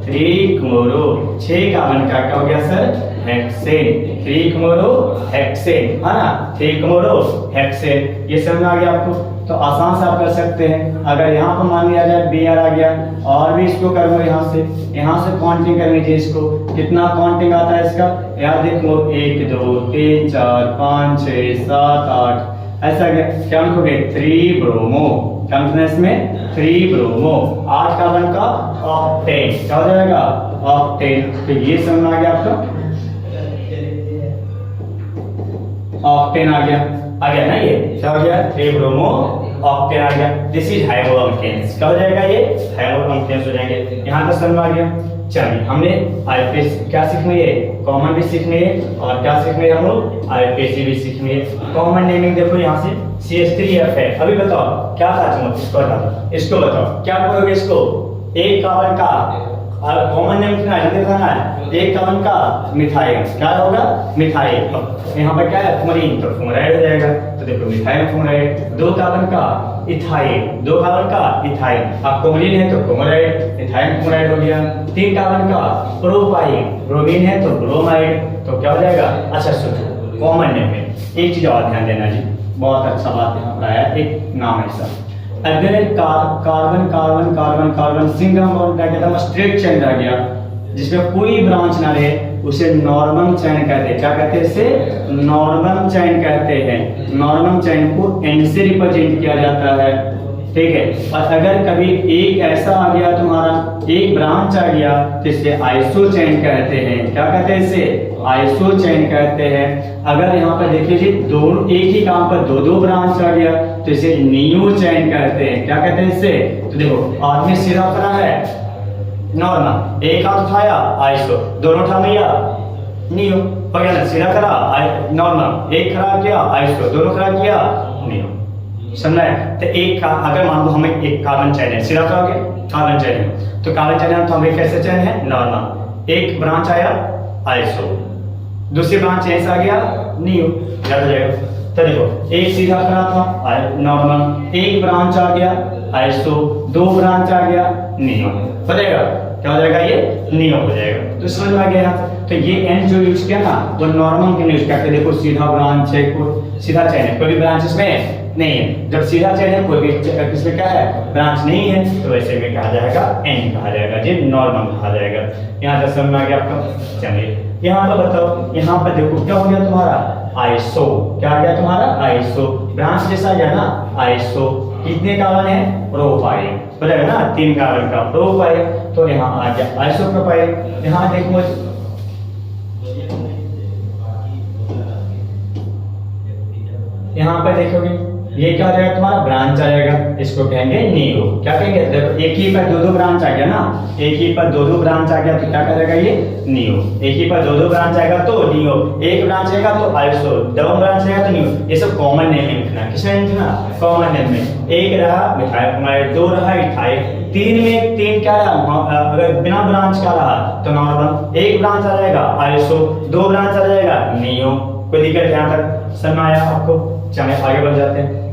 3 क्लोरो 6 कार्बन का क्या हो गया सर, हेक्सेन। 3 क्लोरो हेक्सेन है ना, 3 क्लोरो हेक्सेन। ये समझ में आ गया आपको। तो आसान से आप कर सकते हैं। अगर यहाँ पर मान लिया जाए Br आ गया, और भी इसको कर लो यहाँ से काउंटिंग कर लीजिए इसको, कितना काउंटिंग आता है इसका, यार देखो 1 2 3 4 5 6 7 8 ऐसा क्या लिखोगे, 3 ब्रोमो, क्या लिखना है इसमें, 3 ब्रोमो, 8 कार्बन का ऑक्टेन, क्या हो जाएगा, ऑक्टेन। तो ये समझ में आ गया आपका, ऑक्टेन आ गया ना, ये क्या हो गया, 3 ब्रोमो ऑक्टेन आ गया। दिस इज हाइड्रोअल्केन्स, क्या हो जाएगा, ये हाइड्रोअल्केन्स हो जाएंगे। यहाँ तक समझ में आ गया। चलिए हमने आईपीएस क्या सीखनी है, कॉमन भी सीखनी है, और क्या सीखनी है हम लोग, आईपीएससी भी सीखनी है। कॉमन नेमिंग देखो यहाँ से CH3F है। अभी बताओ क्या था, तुम इसको बताओ क्या बोलोगे, इसको एक कार्बन का कॉमन नेम कितना है, जल्दी बताना है, एक कार्बन का मिथाइल, क्या होगा, मिथाइल। यहाँ पर क्या है, फ्लोरीन, तो फ्लोराइड हो जाएगा। तो देखो मिथाइल फ्लोराइड। 2 कार्बन का इथाइल, 2 कार्बन का इथाइल, अब क्लोरीन है तो क्लोराइड, इथाइल क्लोराइड हो गया। 3 कार्बन का प्रोपाइल, ब्रोमीन है तो ब्रोमाइड, तो क्या हो जाएगा। अच्छा सुनो, कॉमन नेम में एक चीज और ध्यान देना जी, बहुत अच्छा बात यहाँ पर आया, एक नाम ऐसा, अगर carbon carbon carbon carbon single bond रह गया, स्ट्रेट चेन रह गया, जिसमें कोई ब्रांच ना रहे, उसे नॉर्मल चेन कहते हैं। क्या कहते हैं इसे, नॉर्मल चेन कहते हैं। नॉर्मल चेन को एन से रिप्रेजेंट किया जाता है, ठीक है। और अगर कभी एक ऐसा आ गया तुम्हारा, एक ब्रांच आ गया, तो इसे आइसो चेन कहते हैं। क्या कहते हैं इसे, आइसो चेन कहते हैं। अगर यहाँ पर देखिए जी, दो एक ही काम पर 2 ब्रांच आ गया, तो इसे नियो चेन कहते हैं। क्या कहते हैं इसे, तो देखो आदमी सीधा खड़ा है नॉर्मल, एक हाथ उठाया आइसो, दोनों उठा लिया नियो, हो गया ना, सीधा खड़ा नॉर्मल, एक खड़ा किया आइसो, दोनों खड़ा किया नियो, समझा है। तो एक का अगर मान लो हमें एक कार्बन चेन है, सीधा खड़ा हो गया कार्बन चेन है, तो कार्बन चेन है तो हमें कैसे चेन है, नॉर्मल, एक ब्रांच आया आइसो, दूसरी ब्रांच ऐसा आ गया नियो, याद हो जाएगा। तो देखो एक सीधा खड़ा था नॉर्मल, एक ब्रांच आ गया आइसो, 2 ब्रांच आ गया नियो, हो जाएगा, क्या हो जाएगा, ये नियो हो जाएगा। तो समझ में आ गया। तो ये एन जो यूज किया ना, वो नॉर्मल के यूज करते, देखो सीधा ब्रांच है, सीधा चेन है, कोई भी ब्रांच इसमें नहीं है। जब सीधा चेन है, कोई भी इसमें क्या है, ब्रांच नहीं है, तो वैसे में कहा जाएगा एन कहा जाएगा जी, नॉर्मल कहा जाएगा। यहाँ तक समझ में आ गया आपका। चलिए यहाँ पर बताओ, यहाँ पर देखो क्या हो गया तुम्हारा, आइसो, क्या आ गया तुम्हारा, आइसो, ब्रांच जैसा गया ना आइसो। कितने कार्बन है, प्रोपाइल, बताएगा ना 3 कार्बन का प्रोपाइल, तो यहाँ आ गया आइसोप्रोपाइल। यहाँ देखो यहाँ पर देखोगे ये क्या हो जाएगा तुम्हारा, ब्रांच आ जाएगा, इसको कहेंगे नियो। क्या कहेंगे, देखो एक ही पर 2 ब्रांच आ गया ना, एक ही पर 2 ब्रांच आ गया तो क्या करेगा ये, नियो। एक ही पर 2 ब्रांच आएगा तो नियो, एक ब्रांच आएगा तो आइसो, 2 ब्रांच आएगा तो नियो। ये सब कॉमन नेम लिखना, किसमें लिखना, कॉमन नेम में। एक रहा मिथाइल क्लोराइड, 2 रहा इथाइल, 3 में 3 क्या रहा, अगर बिना ब्रांच का रहा तो नॉर्मल, एक ब्रांच आ जाएगा आइसो, 2 ब्रांच आ जाएगा नियो। कोई दिक्कत यहाँ तक समझ आया आपको। चलिए आगे बढ़ जाते हैं,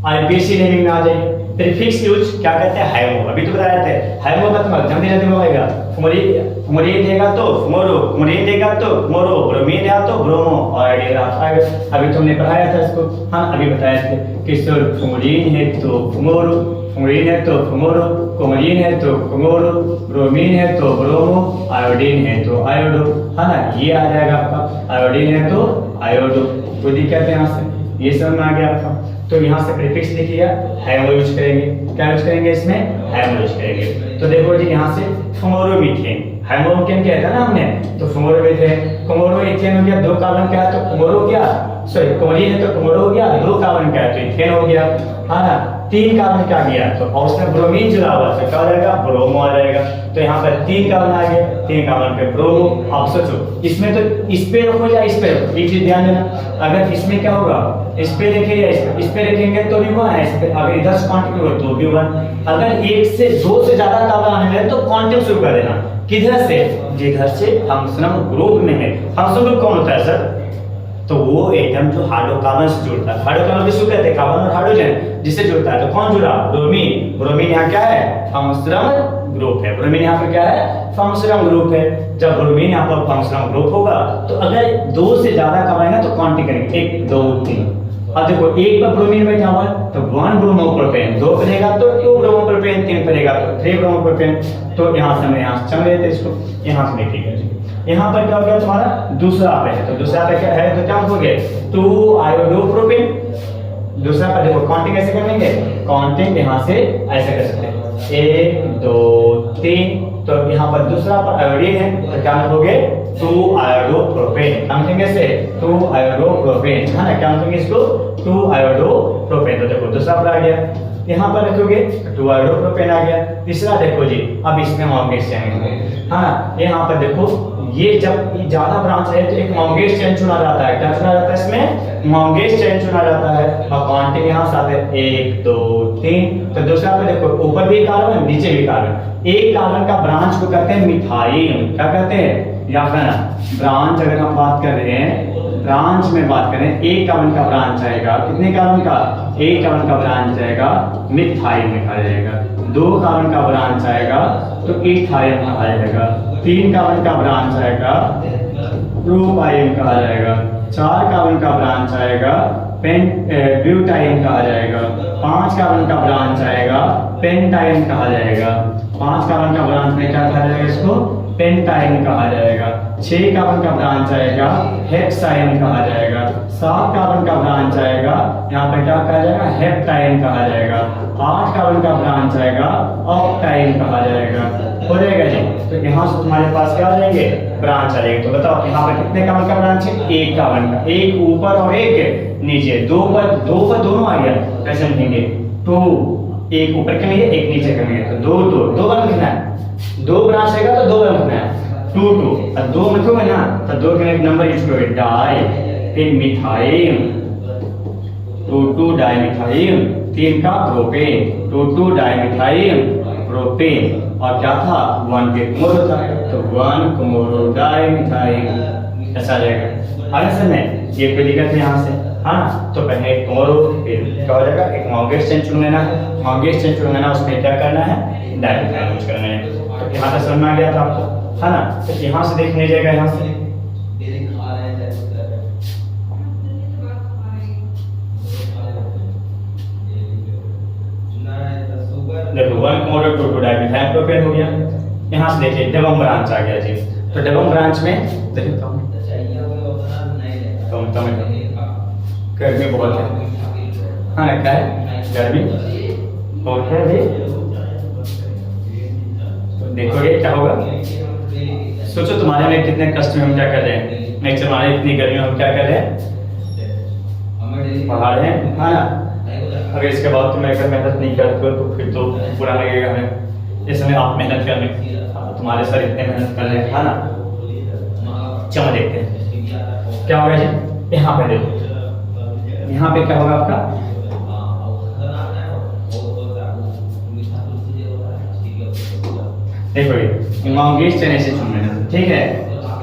आईपीएससी नेमिंग में आ जाइए। प्रीफिक्स यूज क्या कहते हैं, हाइमो, अभी तो बता रहे थे, हाइमो का मतलब जल्दी जल्दी बताएगा, फ्लोरीन देगा तो फ्लोरो, फ्लोरीन देगा तो फ्लोरो, ब्रोमीन देगा तो ब्रोमो, और आइडिया आता अभी तुमने पढ़ाया था इसको, हाँ अभी बताया थे कि सर फ्लोरीन है तो फ्लोरो, फ्लोरीन है तो फ्लोरो, क्लोरीन है तो क्लोरो, ब्रोमीन है तो ब्रोमो, आयोडीन है तो आयोडो, है ना, ये आ जाएगा आपका, आयोडीन है तो आयोडो। कोई दिक्कत है यहाँ से, ये समझ में आ गया आपका। तो यहाँ से प्रीफिक्स लिख लिया, हाइमो यूज करेंगे, क्या यूज करेंगे इसमें, हाइमो यूज करेंगे। तो देखो जी यहाँ से फ्लोरोमीथेन, हाइमोकेन क्या था ना हमने, तो फ्लोरोमीथेन, क्लोरोइथेन हो गया, 2 कार्बन का है तो क्लोरो गया, सॉरी क्लोरीन है तो क्लोरो हो गया, 2 कार्बन का है तो इथेन हो गया, है ना, 3 कार्बन का गया तो और उसमें ब्रोमीन जुड़ा हुआ तो क्या हो जाएगा, ब्रोमो आ जाएगा। तो यहाँ पर 3 कार्बन आ गया, 3 कार्बन पे ब्रोमो। आप सोचो इसमें तो इस पे रखो या इस पे रखो, एक चीज ध्यान देना, अगर इसमें क्या होगा, इस पे रखे या इस पे रखेंगे तो भी 1 है, इस पे अगर इधर से काउंटिंग करो तो भी 1। अगर 1 से 2 से ज्यादा कार्बन आने लगे तो काउंटिंग शुरू कर देना, किधर से, जिधर से फंक्शनल ग्रुप में है। फंक्शनल ग्रुप कौन होता है सर, तो वो एटम जो हाइड्रोकार्बन से जुड़ता है, हाइड्रोकार्बन किसको कहते हैं, कार्बन और हाइड्रोजन जिससे जुड़ता है, तो कौन जुड़ा, ब्रोमीन। ब्रोमीन यहाँ क्या है, फंक्शनल ग्रुप है, ब्रोमीन यहाँ पर क्या है, फंक्शनल ग्रुप है। जब ब्रोमीन यहाँ पर फंक्शनल ग्रुप होगा तो अगर दो से ज्यादा कब आएगा तो काउंटिंग करेंगे, 1 2 3। अब देखो एक पर ब्रोमीन बैठा हुआ है तो 1 ब्रोमोप्रोपेन, 2 करेगा तो 2 ब्रोमोप्रोपेन, 3 करेगा तो 3 ब्रोमोप्रोपेन। तो यहाँ से मैं यहाँ से चल रहे थे इसको, यहाँ से देखिएगा जी, यहाँ पर क्या हो गया तुम्हारा दूसरा पे है, तो दूसरा पे क्या है तो क्या हो गया 2 आयोडोप्रोपेन। दूसरा पर देखो काउंटिंग कैसे करेंगे, काउंटिंग यहाँ से ऐसे कर सकते हैं 1 2 3। तो यहाँ पर दूसरा पर आयोडीन है तो क्या लिखोगे 2 आयोडोप्रोपेन। काउंटिंग कैसे 2 आयोडोप्रोपेन है ना, क्या लिखेंगे इसको 2 आयोडोप्रोपेन। तो देखो दूसरा पर आ गया, यहाँ पर रखोगे 2 आयोडोप्रोपेन आ गया। तीसरा देखो जी, अब इसमें मॉन्गेज चेन है ना, यहाँ पर देखो ये जब ज्यादा ब्रांच है तो एक मॉन्गेज चेन चुना जाता है, क्या चुना जाता है इसमें, मॉन्गेज चेन चुना जाता है। और काउंटिंग यहाँ से आते हैं 1 2 3। तो दूसरा पे देखो ऊपर भी कार्बन नीचे भी कार्बन, एक कार्बन का ब्रांच को कहते हैं मिथाइल, क्या कहते हैं, या फिर ब्रांच अगर हम बात कर रहे हैं, ब्रांच में बात करें, एक कार्बन का ब्रांच आएगा, कितने कार्बन का, एक कार्बन का ब्रांच आएगा मिथाइल में कहा जाएगा। 2 कार्बन का ब्रांच आएगा तो इथाइल कहा जाएगा। 3 कार्बन का ब्रांच आएगा प्रोपाइल कहा जाएगा। 4 कार्बन का ब्रांच आएगा ब्यूटाइन कहा जाएगा। 5 कार्बन का ब्रांच आएगा पेंटाइन कहा जाएगा। 5 कार्बन का ब्रांच में क्या कहा जाएगा इसको, पेंटाइन कहा जाएगा। 6 कार्बन का ब्रांच आएगा हेक्साइन कहा जाएगा। 7 कार्बन का ब्रांच आएगा, यहाँ पर क्या कहा जाएगा, हेप्टाइन कहा जाएगा। 8 कार्बन का ब्रांच आएगा ऑक्टाइन कहा जाएगा। हो जाएगा जी, तो यहाँ से तुम्हारे पास क्या आ जाएंगे, ब्रांच आ जाएंगे। तो बताओ यहाँ पर कितने कार्बन का ब्रांच है, 1 कार्बन का, एक ऊपर और एक नीचे। 2 पर दोनों आ गया, कैसे लिखेंगे 2, एक ऊपर के लिए एक नीचे के लिए, तो 2 बार लिखना है, 2 ब्रांच रहेगा तो 2 बार लिखना है, 2 2 और 2 लिखोगे ना तो 2 के एक नंबर यूज करोगे, डाई, फिर मिथाइल, 2 डाइमिथाइल, 3 का प्रोपेन, 2 डाइमिथाइल प्रोपेन, और क्या था 1 के कुमोरो था, तो 1 कुमोरो डाइमिथाइल ऐसा आ जाएगा। आगे से में ये कोई दिक्कत है यहाँ से, हाँ। तो पहले एक कुमोरो, फिर क्या हो जाएगा, एक मॉन्गेज चेन चुन लेना है, मॉन्गेज चेन चुन लेना, उसमें क्या करना है, डाइमिथाइल यूज करना है। तो यहाँ से समझ में आ गया था आपको, है ना। तो यहाँ से देखने जाएगा, यहाँ से देखो 1 कुमोरो 2 डाइमिथाइल प्रोपेन हो गया। यहाँ से देखिए डबल ब्रांच आ गया जी, तो डबल ब्रांच में देखिए गर्मी बहुत है, हाँ लगता है गर्मी बहुत है भी। तो देखोगे क्या होगा, सोचो तुम्हारे में कितने कष्ट में हम क्या कर रहे हैं, नेक्स्ट हमारे इतनी गर्मी में हम क्या कर रहे हैं, पहाड़ है, हाँ ना। अगर इसके बाद तुम्हें अगर मेहनत नहीं करते हो तो फिर तो बुरा लगेगा हमें। इस समय आप मेहनत कर रहे, तुम्हारे सर इतने मेहनत कर रहे हैं, है ना। चलो देखते हैं क्या होगा जी। यहाँ पे देखो, यहाँ पे क्या होगा आपका, देखो मॉन्गेज चेन ऐसे चुन लेना, ठीक है,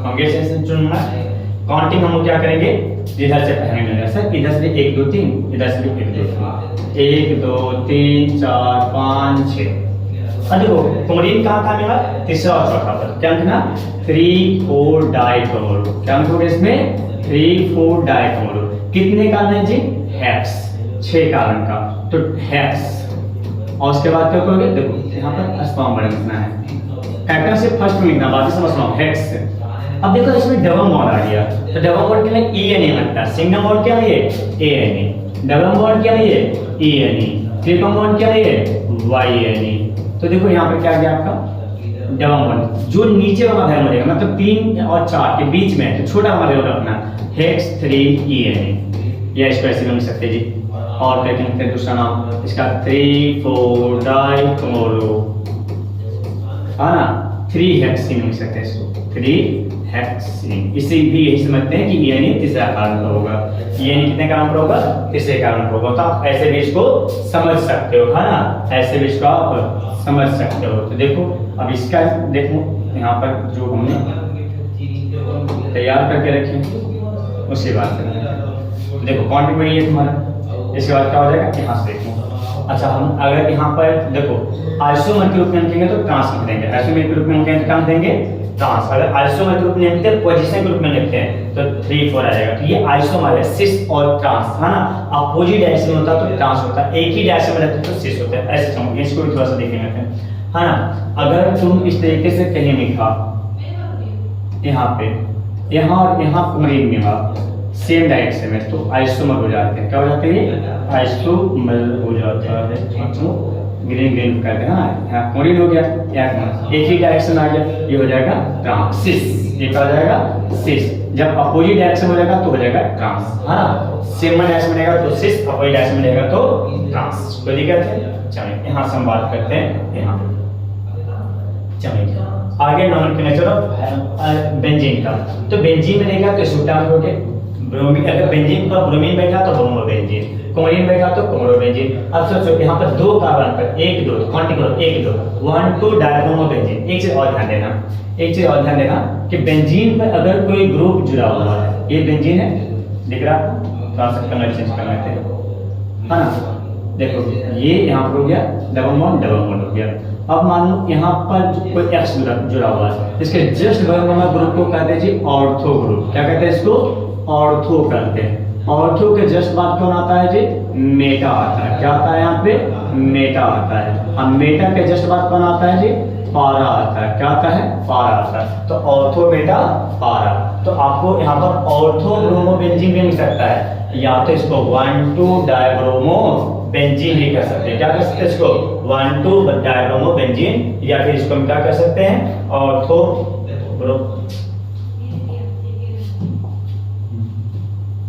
मॉन्गेज चेन से चुनना। काउंटिंग हम लोग क्या करेंगे, इधर से पहले मिलेगा सर, इधर से 1 2 3, इधर से 1 2 3 4 5 6। अब देखो क्लोरीन कहाँ मिला, तीसरा और चौथा पर, क्या लिखना 3 4 डाइक्लोरो, क्या लिखोगे इसमें 3 4 डाइक्लोरो। कितने कार्बन है जी, हेक्स, 6 कार्बन का, तो हेक्स। और उसके बाद क्या करोगे, देखो यहाँ पर स्पर्म बॉन्ड लिखना है, फैक्टर से फर्स्ट में लिखना, बाकी समझ लो हेक्स। अब देखो इसमें डबल बॉन्ड आ गया, तो डबल बॉन्ड के लिए ENA लगता है, सिंगल बॉन्ड के लिए ANA, डबल बॉन्ड के लिए ENE, ट्रिपल बॉन्ड के लिए YNE। तो देखो यहाँ पर क्या आ गया आपका डबल बॉन्ड, जो नीचे वाला वैल्यू रहेगा, मतलब 3 और 4 के बीच में, तो छोटा वाला वैल्यू रखना, हेक्स 3 ENA, या इसको ऐसे लिख सकते जी। और देखेंगे दूसरा नाम इसका 3 4 डाइक्लोरो, है ना, 3 हेक्सीन लिख सकते हैं इसको, 3 हेक्सीन। इसे भी यही समझते हैं कि ENA तीसरा कार्बन पर होगा, ENA कितने कार्बन पर होगा, तीसरे कार्बन पर होगा। तो आप ऐसे भी इसको समझ सकते हो, है ना, ऐसे भी इसको आप समझ सकते हो। तो देखो अब इसका देखो यहाँ पर जो हमने तैयार करके रखे, उसी बात से देखो क्वांटिटी वही है तुम्हारा। इसके बाद क्या हो जाएगा, यहाँ से देखो। अच्छा हम अगर यहाँ पर देखो आइसोमर के रूप में लिखेंगे तो ट्रांस लिख देंगे, आइसोमर के रूप में लिखेंगे तो क्या देंगे, ट्रांस। अगर आइसोमर के रूप में लिखते हैं, पोजीशन के रूप में लिखते हैं तो 3 4 आ जाएगा। तो ये आइसोमर है, सिस और ट्रांस, है ना। अपोजिट डायरेक्शन में होता तो ट्रांस होता है, एक ही डायरेक्शन में रहते तो सिस होता है। ऐसे समझो, इसको भी थोड़ा सा देखेंगे, है ना। अगर तुम इस तरीके से कहीं लिखा यहाँ पे, यहाँ और यहाँ कुमरीन में सेम डायरेक्शन में, तो आइसोमर हो जाते हैं। क्या हो जाते हैं, आइसोमर हो जाता है। ग्रीन ग्रीन करते हैं, यहाँ कुमरीन हो गया, यहाँ एक ही डायरेक्शन आ गया, ये हो जाएगा ट्रांस, सिस। ये क्या हो जाएगा, सिस। जब अपोजिट डायरेक्शन हो जाएगा तो हो जाएगा ट्रांस, है ना। सेम डायरेक्शन में रहेगा तो सिस, अपोजिट डायरेक्शन में रहेगा तो ट्रांस। कोई दिक्कत है? चलिए यहाँ से हम बात करते हैं, यहाँ चलिए आगे नॉमेनक्लेचर ऑफ बेंजीन का। तो बेंजीन में रहेगा तो सुटान हो गया, ब्रोमीन, अगर बेंजीन पर ब्रोमीन बैठा तो ब्रोमो बेंजीन, क्लोरीन बैठा तो क्लोरो बेंजीन। अब सोचो यहाँ पर 2 कार्बन पर 1 2 काउंटिंग करो, 1 2 1 2 डायब्रोमो बेंजीन। एक चीज और ध्यान देना, एक चीज और ध्यान देना कि बेंजीन पर अगर कोई ग्रुप जुड़ा हुआ है, ये बेंजीन है, दिख रहा है, थोड़ा सा कलर चेंज कर लेते हैं, है ना। देखो ये यहाँ पर हो गया डबल बॉन्ड हो गया। अब मान लो यहाँ पर कोई एक्स जुड़ा हुआ है, इसके जस्ट बगल वाला ग्रुप को कहते हैं जी ऑर्थो ग्रुप। क्या कहते हैं इसको, ऑर्थो कहते हैं। ऑर्थो के जस्ट बाद कौन आता है जी, मेटा आता है। क्या आता है यहाँ पे, मेटा आता है। अब मेटा के जस्ट बाद कौन आता है जी, पारा आता है। क्या आता है, पारा आता है। तो ऑर्थो मेटा पारा। तो आपको यहाँ पर ऑर्थो ब्रोमो बेंजीन भी मिल सकता है, या तो इसको 1 2 डायब्रोमो बेंजीन भी कह सकते हैं। क्या कह सकते हैं इसको, 1 2 डायब्रोमो बेंजीन, या फिर इसको हम क्या कह सकते हैं, ऑर्थो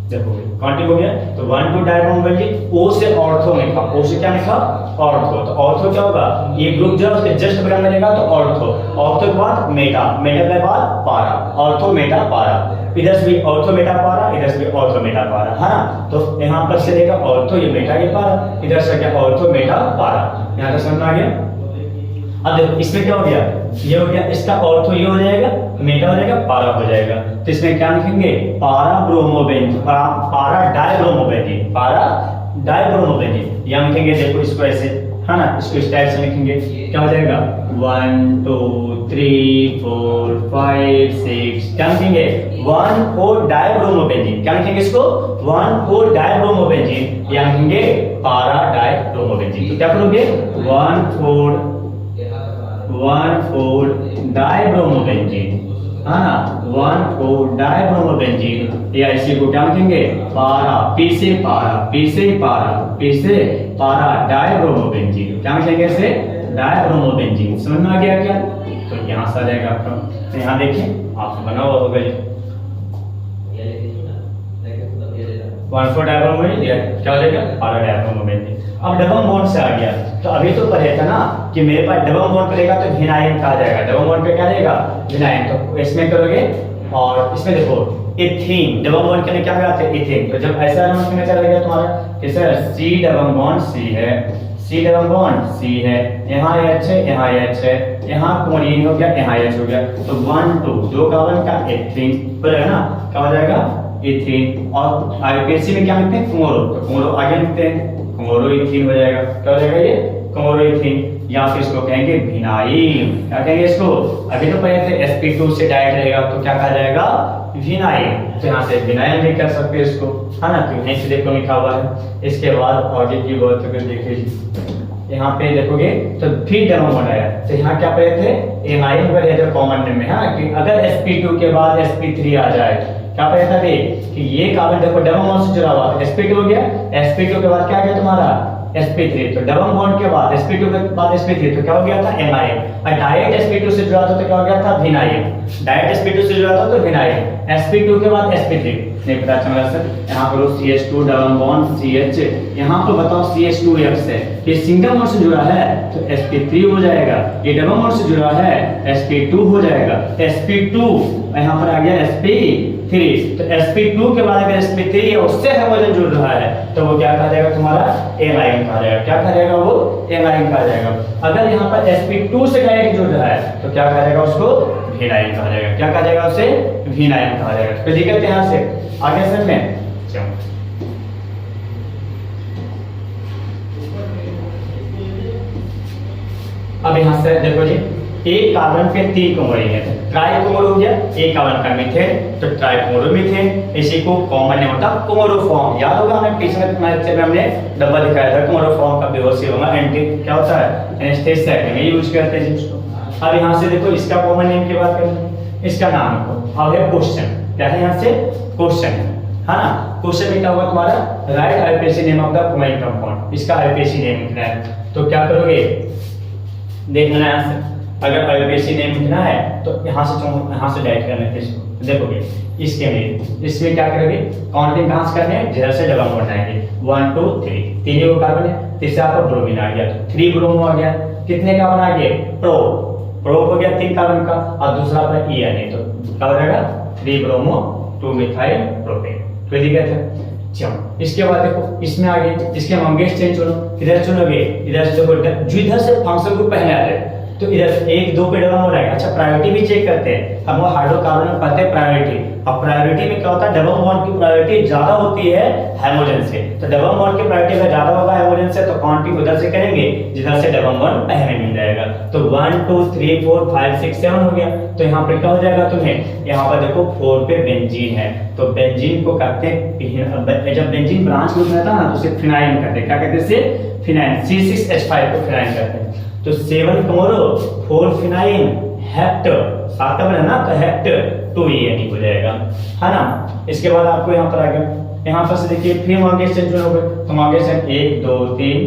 देखो काउंटिंग हो गया। तो 1 2 डायब्रोमो बेंजीन, ओ से ऑर्थो लिखा, ओ से क्या लिखा, ऑर्थो। तो ऑर्थो क्या होगा, ये ग्रुप जब उसके जस्ट बगल में रहेगा तो ऑर्थो, ऑर्थो के बाद मेटा, मेटा के बाद पारा, ऑर्थो मेटा पारा। इधर से भी ऑर्थो मेटा पारा, इधर से भी ऑर्थो मेटा पारा, है ना। तो यहाँ पर से रहेगा ऑर्थो, ये मेटा, ये पारा, इधर से क्या ऑर्थो मेटा पारा। यहाँ तक समझ में आ गया। अब देखो इसमें क्या हो गया, ये हो गया, इसका ऑर्थो ये हो जाएगा, मेटा हो जाएगा, पारा हो जाएगा। तो इसमें क्या लिखेंगे, पारा ब्रोमो बेंजीन, पारा डायब्रोमो बेंजीन, पारा डायब्रोमो बेंजीन। यहाँ लिखेंगे, देखो इसको ऐसे, है ना, इसको इस टाइप से लिखेंगे। क्या हो जाएगा, 1 2 3 4 5 6, क्या लिखेंगे, 1 4 डायब्रोमो बेंजीन। क्या लिखेंगे इसको, 1 4 डायब्रोमो बेंजीन, या लिखेंगे पारा डायब्रोमो बेंजीन। तो क्या करोगे, 1 4 डायब्रोमो बेंजीन, है ना, 1 4 डायब्रोमो बेंजीन, या इसी को क्या लिखेंगे, पारा, पी से पारा, पी से पारा, पी से पारा डायब्रोमो बेंजीन। क्या लिखेंगे इसे, डायब्रोमो बेंजीन। समझ में आ गया क्या। तो यहाँ से आ जाएगा आपका। तो यहाँ देखिए आपको बना हुआ होगा ये 1 4 डायब्रोमो बेंजीन, क्या हो जाएगा, पारा डायब्रोमो बेंजीन। अब डबल बॉन्ड से आ गया। तो अभी तो पढ़े था ना कि मेरे पास डबल बॉन्ड करेगा तो विनाइन कहा जाएगा, डबल बॉन्ड पे क्या रहेगा, विनाइन। तो इसमें करोगे, और इसमें देखो इथीन, डबल बॉन्ड करने क्या कराते हैं, इथीन। तो जब ऐसा नंबर करना चलेगा तुम्हारा कि sir C double bond C है, सी डबल बॉन्ड सी है, यहाँ H है, यहाँ H है, यहाँ क्लोरीन हो गया, यहाँ H हो गया। तो 1 2 2 कार्बन का इथीन पर है ना, क्या हो जाएगा, इथीन। और आईपीएससी में क्या लिखते हैं, क्लोरो, तो क्लोरो आगे लिखते हैं, क्लोरोइथीन हो जाएगा। क्या हो जाएगा ये, क्लोरोइथीन। या फिर इसको कहेंगे विनाइल। क्या कहेंगे इसको, अभी तो पहले थे sp2 से डायरेक्ट रहेगा तो क्या कहा जाएगा, विनाइल। तो यहाँ से विनाइल भी कर सकते हैं इसको, है ना, तो यहीं से देखो लिखा हुआ है। इसके बाद आगे की बात अगर देखिए, यहाँ पे देखोगे तो फिर डबल बॉन्ड आया। तो यहाँ क्या पढ़े थे, एमाइल पर है जो कॉमन नेम में, है कि अगर sp2 के बाद sp3 आ जाए, क्या पढ़ा था कि ये कार्बन देखो डबल बॉन्ड से जुड़ा हुआ, sp2 हो गया, sp2 के बाद क्या गया तुम्हारा, sp3। तो डबल बॉन्ड के बाद sp2 के बाद sp3, तो क्या हो गया था, एमाइल। और डायरेक्ट sp2 से जुड़ा था तो क्या हो गया था, विनाइल। डायरेक्ट sp2 से जुड़ा था तो विनाइल, sp2 के बाद sp3। नहीं पता चला सर, यहाँ पर CH2 डबल बॉन्ड CH, यहाँ पर बताओ CH2X है, ये सिंगल बॉन्ड से जुड़ा है तो sp3 हो जाएगा, ये डबल बॉन्ड से जुड़ा है sp2 हो जाएगा, sp2 यहाँ पर आ गया sp 3। तो sp2 के बाद अगर sp3 है उससे हाइड्रोजन जुड़ रहा है तो वो क्या कहा जाएगा तुम्हारा एनाइन कहा जाएगा। क्या कहा जाएगा वो एनाइन कहा जाएगा। अगर यहाँ पर sp2 से डायरेक्ट जुड़ रहा है तो क्या कहा जाएगा उसको विनाइन कहा जाएगा। क्या कहा जाएगा उसे विनाइन कहा जाएगा। तो दिक्कत है यहाँ से आगे से में अब यहाँ से देखो जी एक कार्बन पे 3 क्लोरीन है ट्राइक्लोरो हो गया। एक कार्बन का मीथेन तो ट्राइक्लोरोमीथेन, इसी को कॉमन नेम होता है क्लोरोफॉर्म। याद होगा हमें पिछले लेक्चर में हमने डब्बा दिखाया था क्लोरोफॉर्म का बेहोशी होगा एंटी क्या होता है एनेस्थेसिया में यूज करते हैं जिसको। अब यहाँ से देखो इसका कॉमन नेम की बात करें, इसका नाम को अब है क्वेश्चन। क्या है यहाँ से क्वेश्चन है ना। क्वेश्चन में क्या होगा तुम्हारा right IPC name of the chlorine compound. इसका आईपीसी नेम लिखना है तो क्या करोगे देखना है यहाँ से। अगर आईपीसी नेम लिखना है तो यहाँ से डायरेक्ट करना है इसको। देखोगे इसके में इसमें क्या करोगे काउंटिंग कहाँ से करने हैं जिधर से डबल बॉन्ड आएंगे 1 2 3 तीन को कार्बन है। तीसरा पर ब्रोमीन आ गया तो 3 ब्रोमो आ गया। कितने कार्बन आ गए प्रो हो गया 3 कार्बन का और दूसरा पर ई है तो क्या हो जाएगा 3 ब्रोमो 2 मिथाइल प्रोपेन। कोई दिक्कत है। चलो इसके बाद देखो इसमें आ गए इसके मंगेश चेंज चुनो। किधर चुनोगे इधर से देखो जो इधर से फंक्शन ग्रुप पहले आ जाए तो इधर 1 2 पे डबल हो रहेगा। अच्छा प्रायोरिटी भी चेक करते हैं। हम वो हाइड्रोकार्बन में पढ़ते हैं प्रायोरिटी। अब प्रायोरिटी में क्या होता है डबल बॉन्ड की प्रायोरिटी ज्यादा होती है हाइड्रोजन से। तो डबल बॉन्ड की प्रायोरिटी अगर ज्यादा होगा हाइड्रोजन से तो काउंटिंग उधर से करेंगे जिधर से डबल बॉन्ड पहले मिल जाएगा। तो 1 2 3 4 5 6 7 हो गया। तो यहाँ पे क्या हो जाएगा तुम्हें यहाँ पर देखो 4 पे बेंजीन है तो बेंजीन को कहते हैं जब बेंजीन ब्रांच ग्रुप में था ना तो उसे फिनाइल कहते हैं। क्या कहते हैं इसे फिनाइल C6H5 को फिनाइल कहते हैं। तो 7 क्लोरो 4 फिनाइल हेप्ट 7 है ना तो हेप्ट 2 ENE हो जाएगा है ना। इसके बाद आपको यहाँ पर आ गया यहाँ पर से देखिए फिर मांगे चेंज हो गए तो मांगे से 1 2 3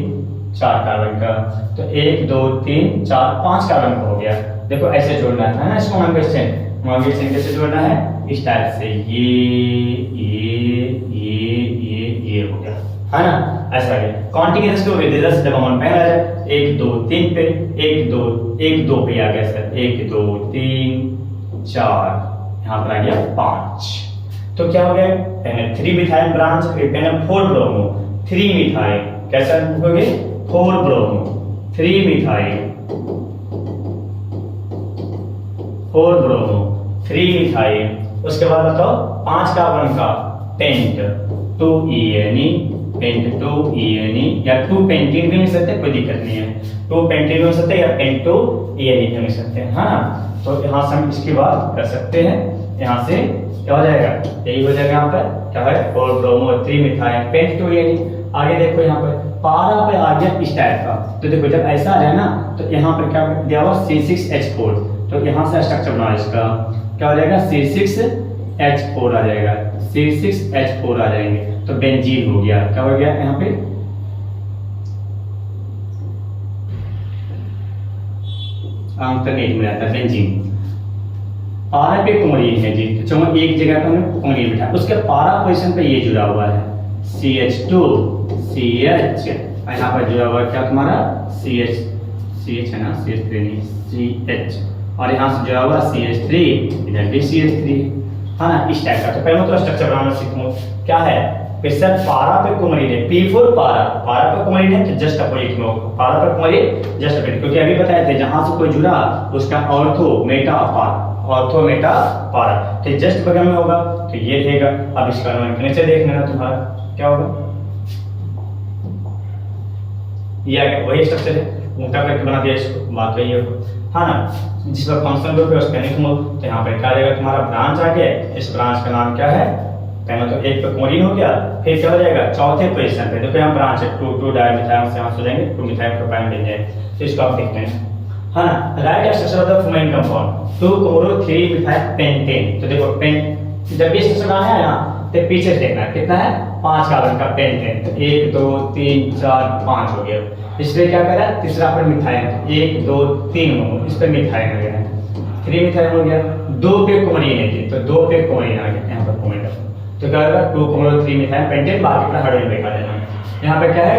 4 कार्बन का तो 1 2 3 4 5 कार्बन का हो गया। देखो ऐसे जोड़ना है ना इसको मांगे से कैसे जोड़ना है इस टाइप से ये हो गया है ना। ऐसा है कॉन्टिन्यूअस हो गया इधर से डबल बॉन्ड पहला है 1 2 3 पे 1 2 पे आ गया सर 1 2 3 4 यहाँ पर आ गया 5। तो क्या हो गया पहले 3 मिथाइल ब्रांच फिर पहले 4 ब्रोमो 3 मिथाइल कैसा हो गए 4 ब्रोमो 3 मिथाइल 4 ब्रोमो 3 मिथाइल। उसके बाद बताओ 5 कार्बन का पेंट 2 ENE पेंट 2 ENE या 2 पेंटीन भी मिल सकते हैं कोई दिक्कत नहीं है। 2 पेंटीन भी मिल सकते हैं या पेंट 2 ENE भी मिल सकते हैं है ना। तो यहाँ से हम इसकी बात कर सकते हैं। यहाँ से क्या हो जाएगा यही हो जाएगा यहाँ पर क्या है 4 ब्रोमो 3 मिथाइल पेंट 2 ENE। आगे देखो यहाँ पर पारा पे आ गया इस टाइप का तो देखो जब ऐसा आ जाए ना तो यहाँ पर क्या दिया हुआ C6H4 तो यहाँ से स्ट्रक्चर बना इसका क्या हो जाएगा C6H4 आ जाएगा C6H4 आ जाएंगे तो बेंजीन हो गया। क्या हो गया यहाँ पे में आता है बेंजीन। पारा पे क्लोरीन है जी तो चलो एक जगह पर हमने क्लोरीन बिठा उसके पारा पोजीशन पे ये जुड़ा हुआ है CH2 CH यहाँ पर जुड़ा हुआ क्या तुम्हारा CH है ना CH3 नहीं CH और यहाँ से जुड़ा हुआ CH3 इधर भी CH3 है ना इस टाइप का। तो पहले तो स्ट्रक्चर बनाना सीखूं क्या है सर पारा पे क्लोरीन है P4 पारा पे क्लोरीन है तो जस्ट अपोजिट में होगा पारा पे क्लोरीन जस्ट अपोजिट क्योंकि अभी बताए थे जहां से कोई जुड़ा उसका ऑर्थो मेटा पारा तो जस्ट बगल में होगा तो ये रहेगा। अब इसका नीचे देख लेना तुम्हारा क्या होगा ये वही स्ट्रक्चर है उल्टा करके बना दिया इसको बात वही है ना। जिस पर फंक्शन ग्रुप है उसका लिखो तो यहाँ पे क्या रहेगा तुम्हारा ब्रांच आ गया। इस ब्रांच का नाम क्या है पहले तो 1 पे क्लोरीन हो गया फिर क्या हो जाएगा चौथे पोजीशन पे देखो यहाँ ब्रांच है 2 डाइमिथाइल से यहाँ से जाएंगे 2 मिथाइल प्रोपाइन बन जाएगा। तो इसको आप देखते हैं है ना। Right structure of the fluorine compound 2 chloro 3 methyl pentane. तो देखो पेंट जब भी स्ट्रक्चर आना है ना तो पीछे से देखना कितना है 5 कार्बन का पेंटेन तो 1 2 3 4 5 हो गया। इसलिए क्या करा तीसरा पर मिथाइल 1 2 3 इस पर मिथाइल हो गया 3 मिथाइल हो गया। 2 पे क्लोरीन है जी तो 2 पे क्लोरीन आ गया यहाँ पर क्लोरीन तो क्या होगा 2 क्लोरो 3 मिथाइल पेंटेन बाकी अपना हाइड्रोजन देखा देना। यहाँ पे क्या है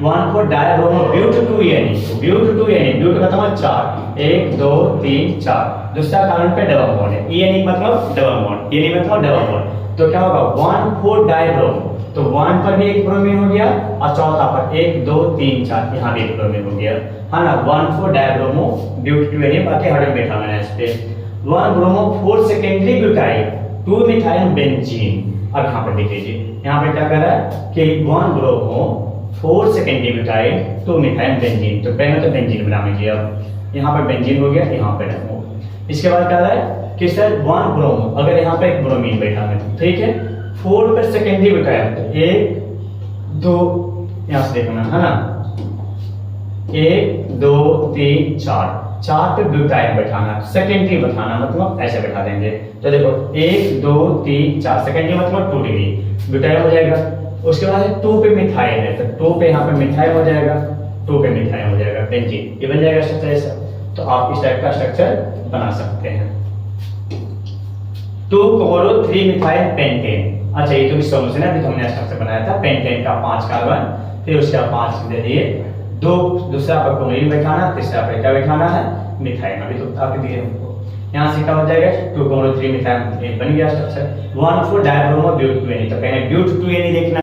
1 4 dibromo but 2 ENE but 2 ENE but का मतलब 4 1 2 3 4 दूसरा कार्बन पे डबल बॉन्ड है, EN मतलब डबल बॉन्ड, EN मतलब डबल बॉन्ड, तो क्या होगा 1,4 डाइब्रोमो, तो 1 पर भी एक ब्रोमीन हो गया और चौथा पर 1 2 3 4 यहाँ भी एक ब्रोमीन हो गया, है ना। 1,4 डाइब्रोमो ब्यूटेन, बाकी हाइड्रोजन बैठा मैंने इस पे 1 bromo 4 secondary butyl 2 methyl benzene. अब यहाँ पर देख लीजिए, यहाँ पे क्या कर रहा है कि 1 bromo 4 secondary butyl 2 methyl benzene, तो पहले तो बेंजीन बना लीजिए, अब यहाँ पर बेंजीन हो गया, यहाँ पे डबो। इसके बाद क्या है कि सर 1 ब्रोमो, अगर यहाँ पे एक ब्रोमीन बैठा है, ठीक है, 4 पर सेकेंडरी ब्यूटाइल, तो 1 2 यहाँ से देखना है ना, 1 2 3 4 पे ब्यूटाइल बैठाना, सेकेंडरी बैठाना मतलब ऐसे बैठा देंगे, तो देखो 1 2 3 4 सेकेंडरी मतलब 2 डिग्री ब्यूटाइल हो जाएगा। उसके बाद 2 पे मिथाइल है, तो 2 पे यहाँ पे मिथाइल हो जाएगा, 2 पे मिथाइल हो जाएगा बेंजीन, ये बन जाएगा स्ट्रक्चर ऐसा। तो आप इस टाइप का स्ट्रक्चर बना सकते हैं। 2 chloro 3 मिथाइल पेंटेन, अच्छा ये तो भी सॉल्यूशन है, अभी तो हमने स्ट्रक्चर बनाया था पेंटेन का 5 कार्बन, फिर उसका 5 दे दिए, दो दूसरा पर क्लोरीन बैठाना, तीसरा पर क्या बैठाना है मिथाइल, अभी तो बता के दिए हमको। यहाँ से क्या हो जाएगा 2 chloro 3 मिथाइल बन गया स्ट्रक्चर। 1,4 डाइब्रोमो ब्यूटेन, तो पहले ब्यूटेन देखना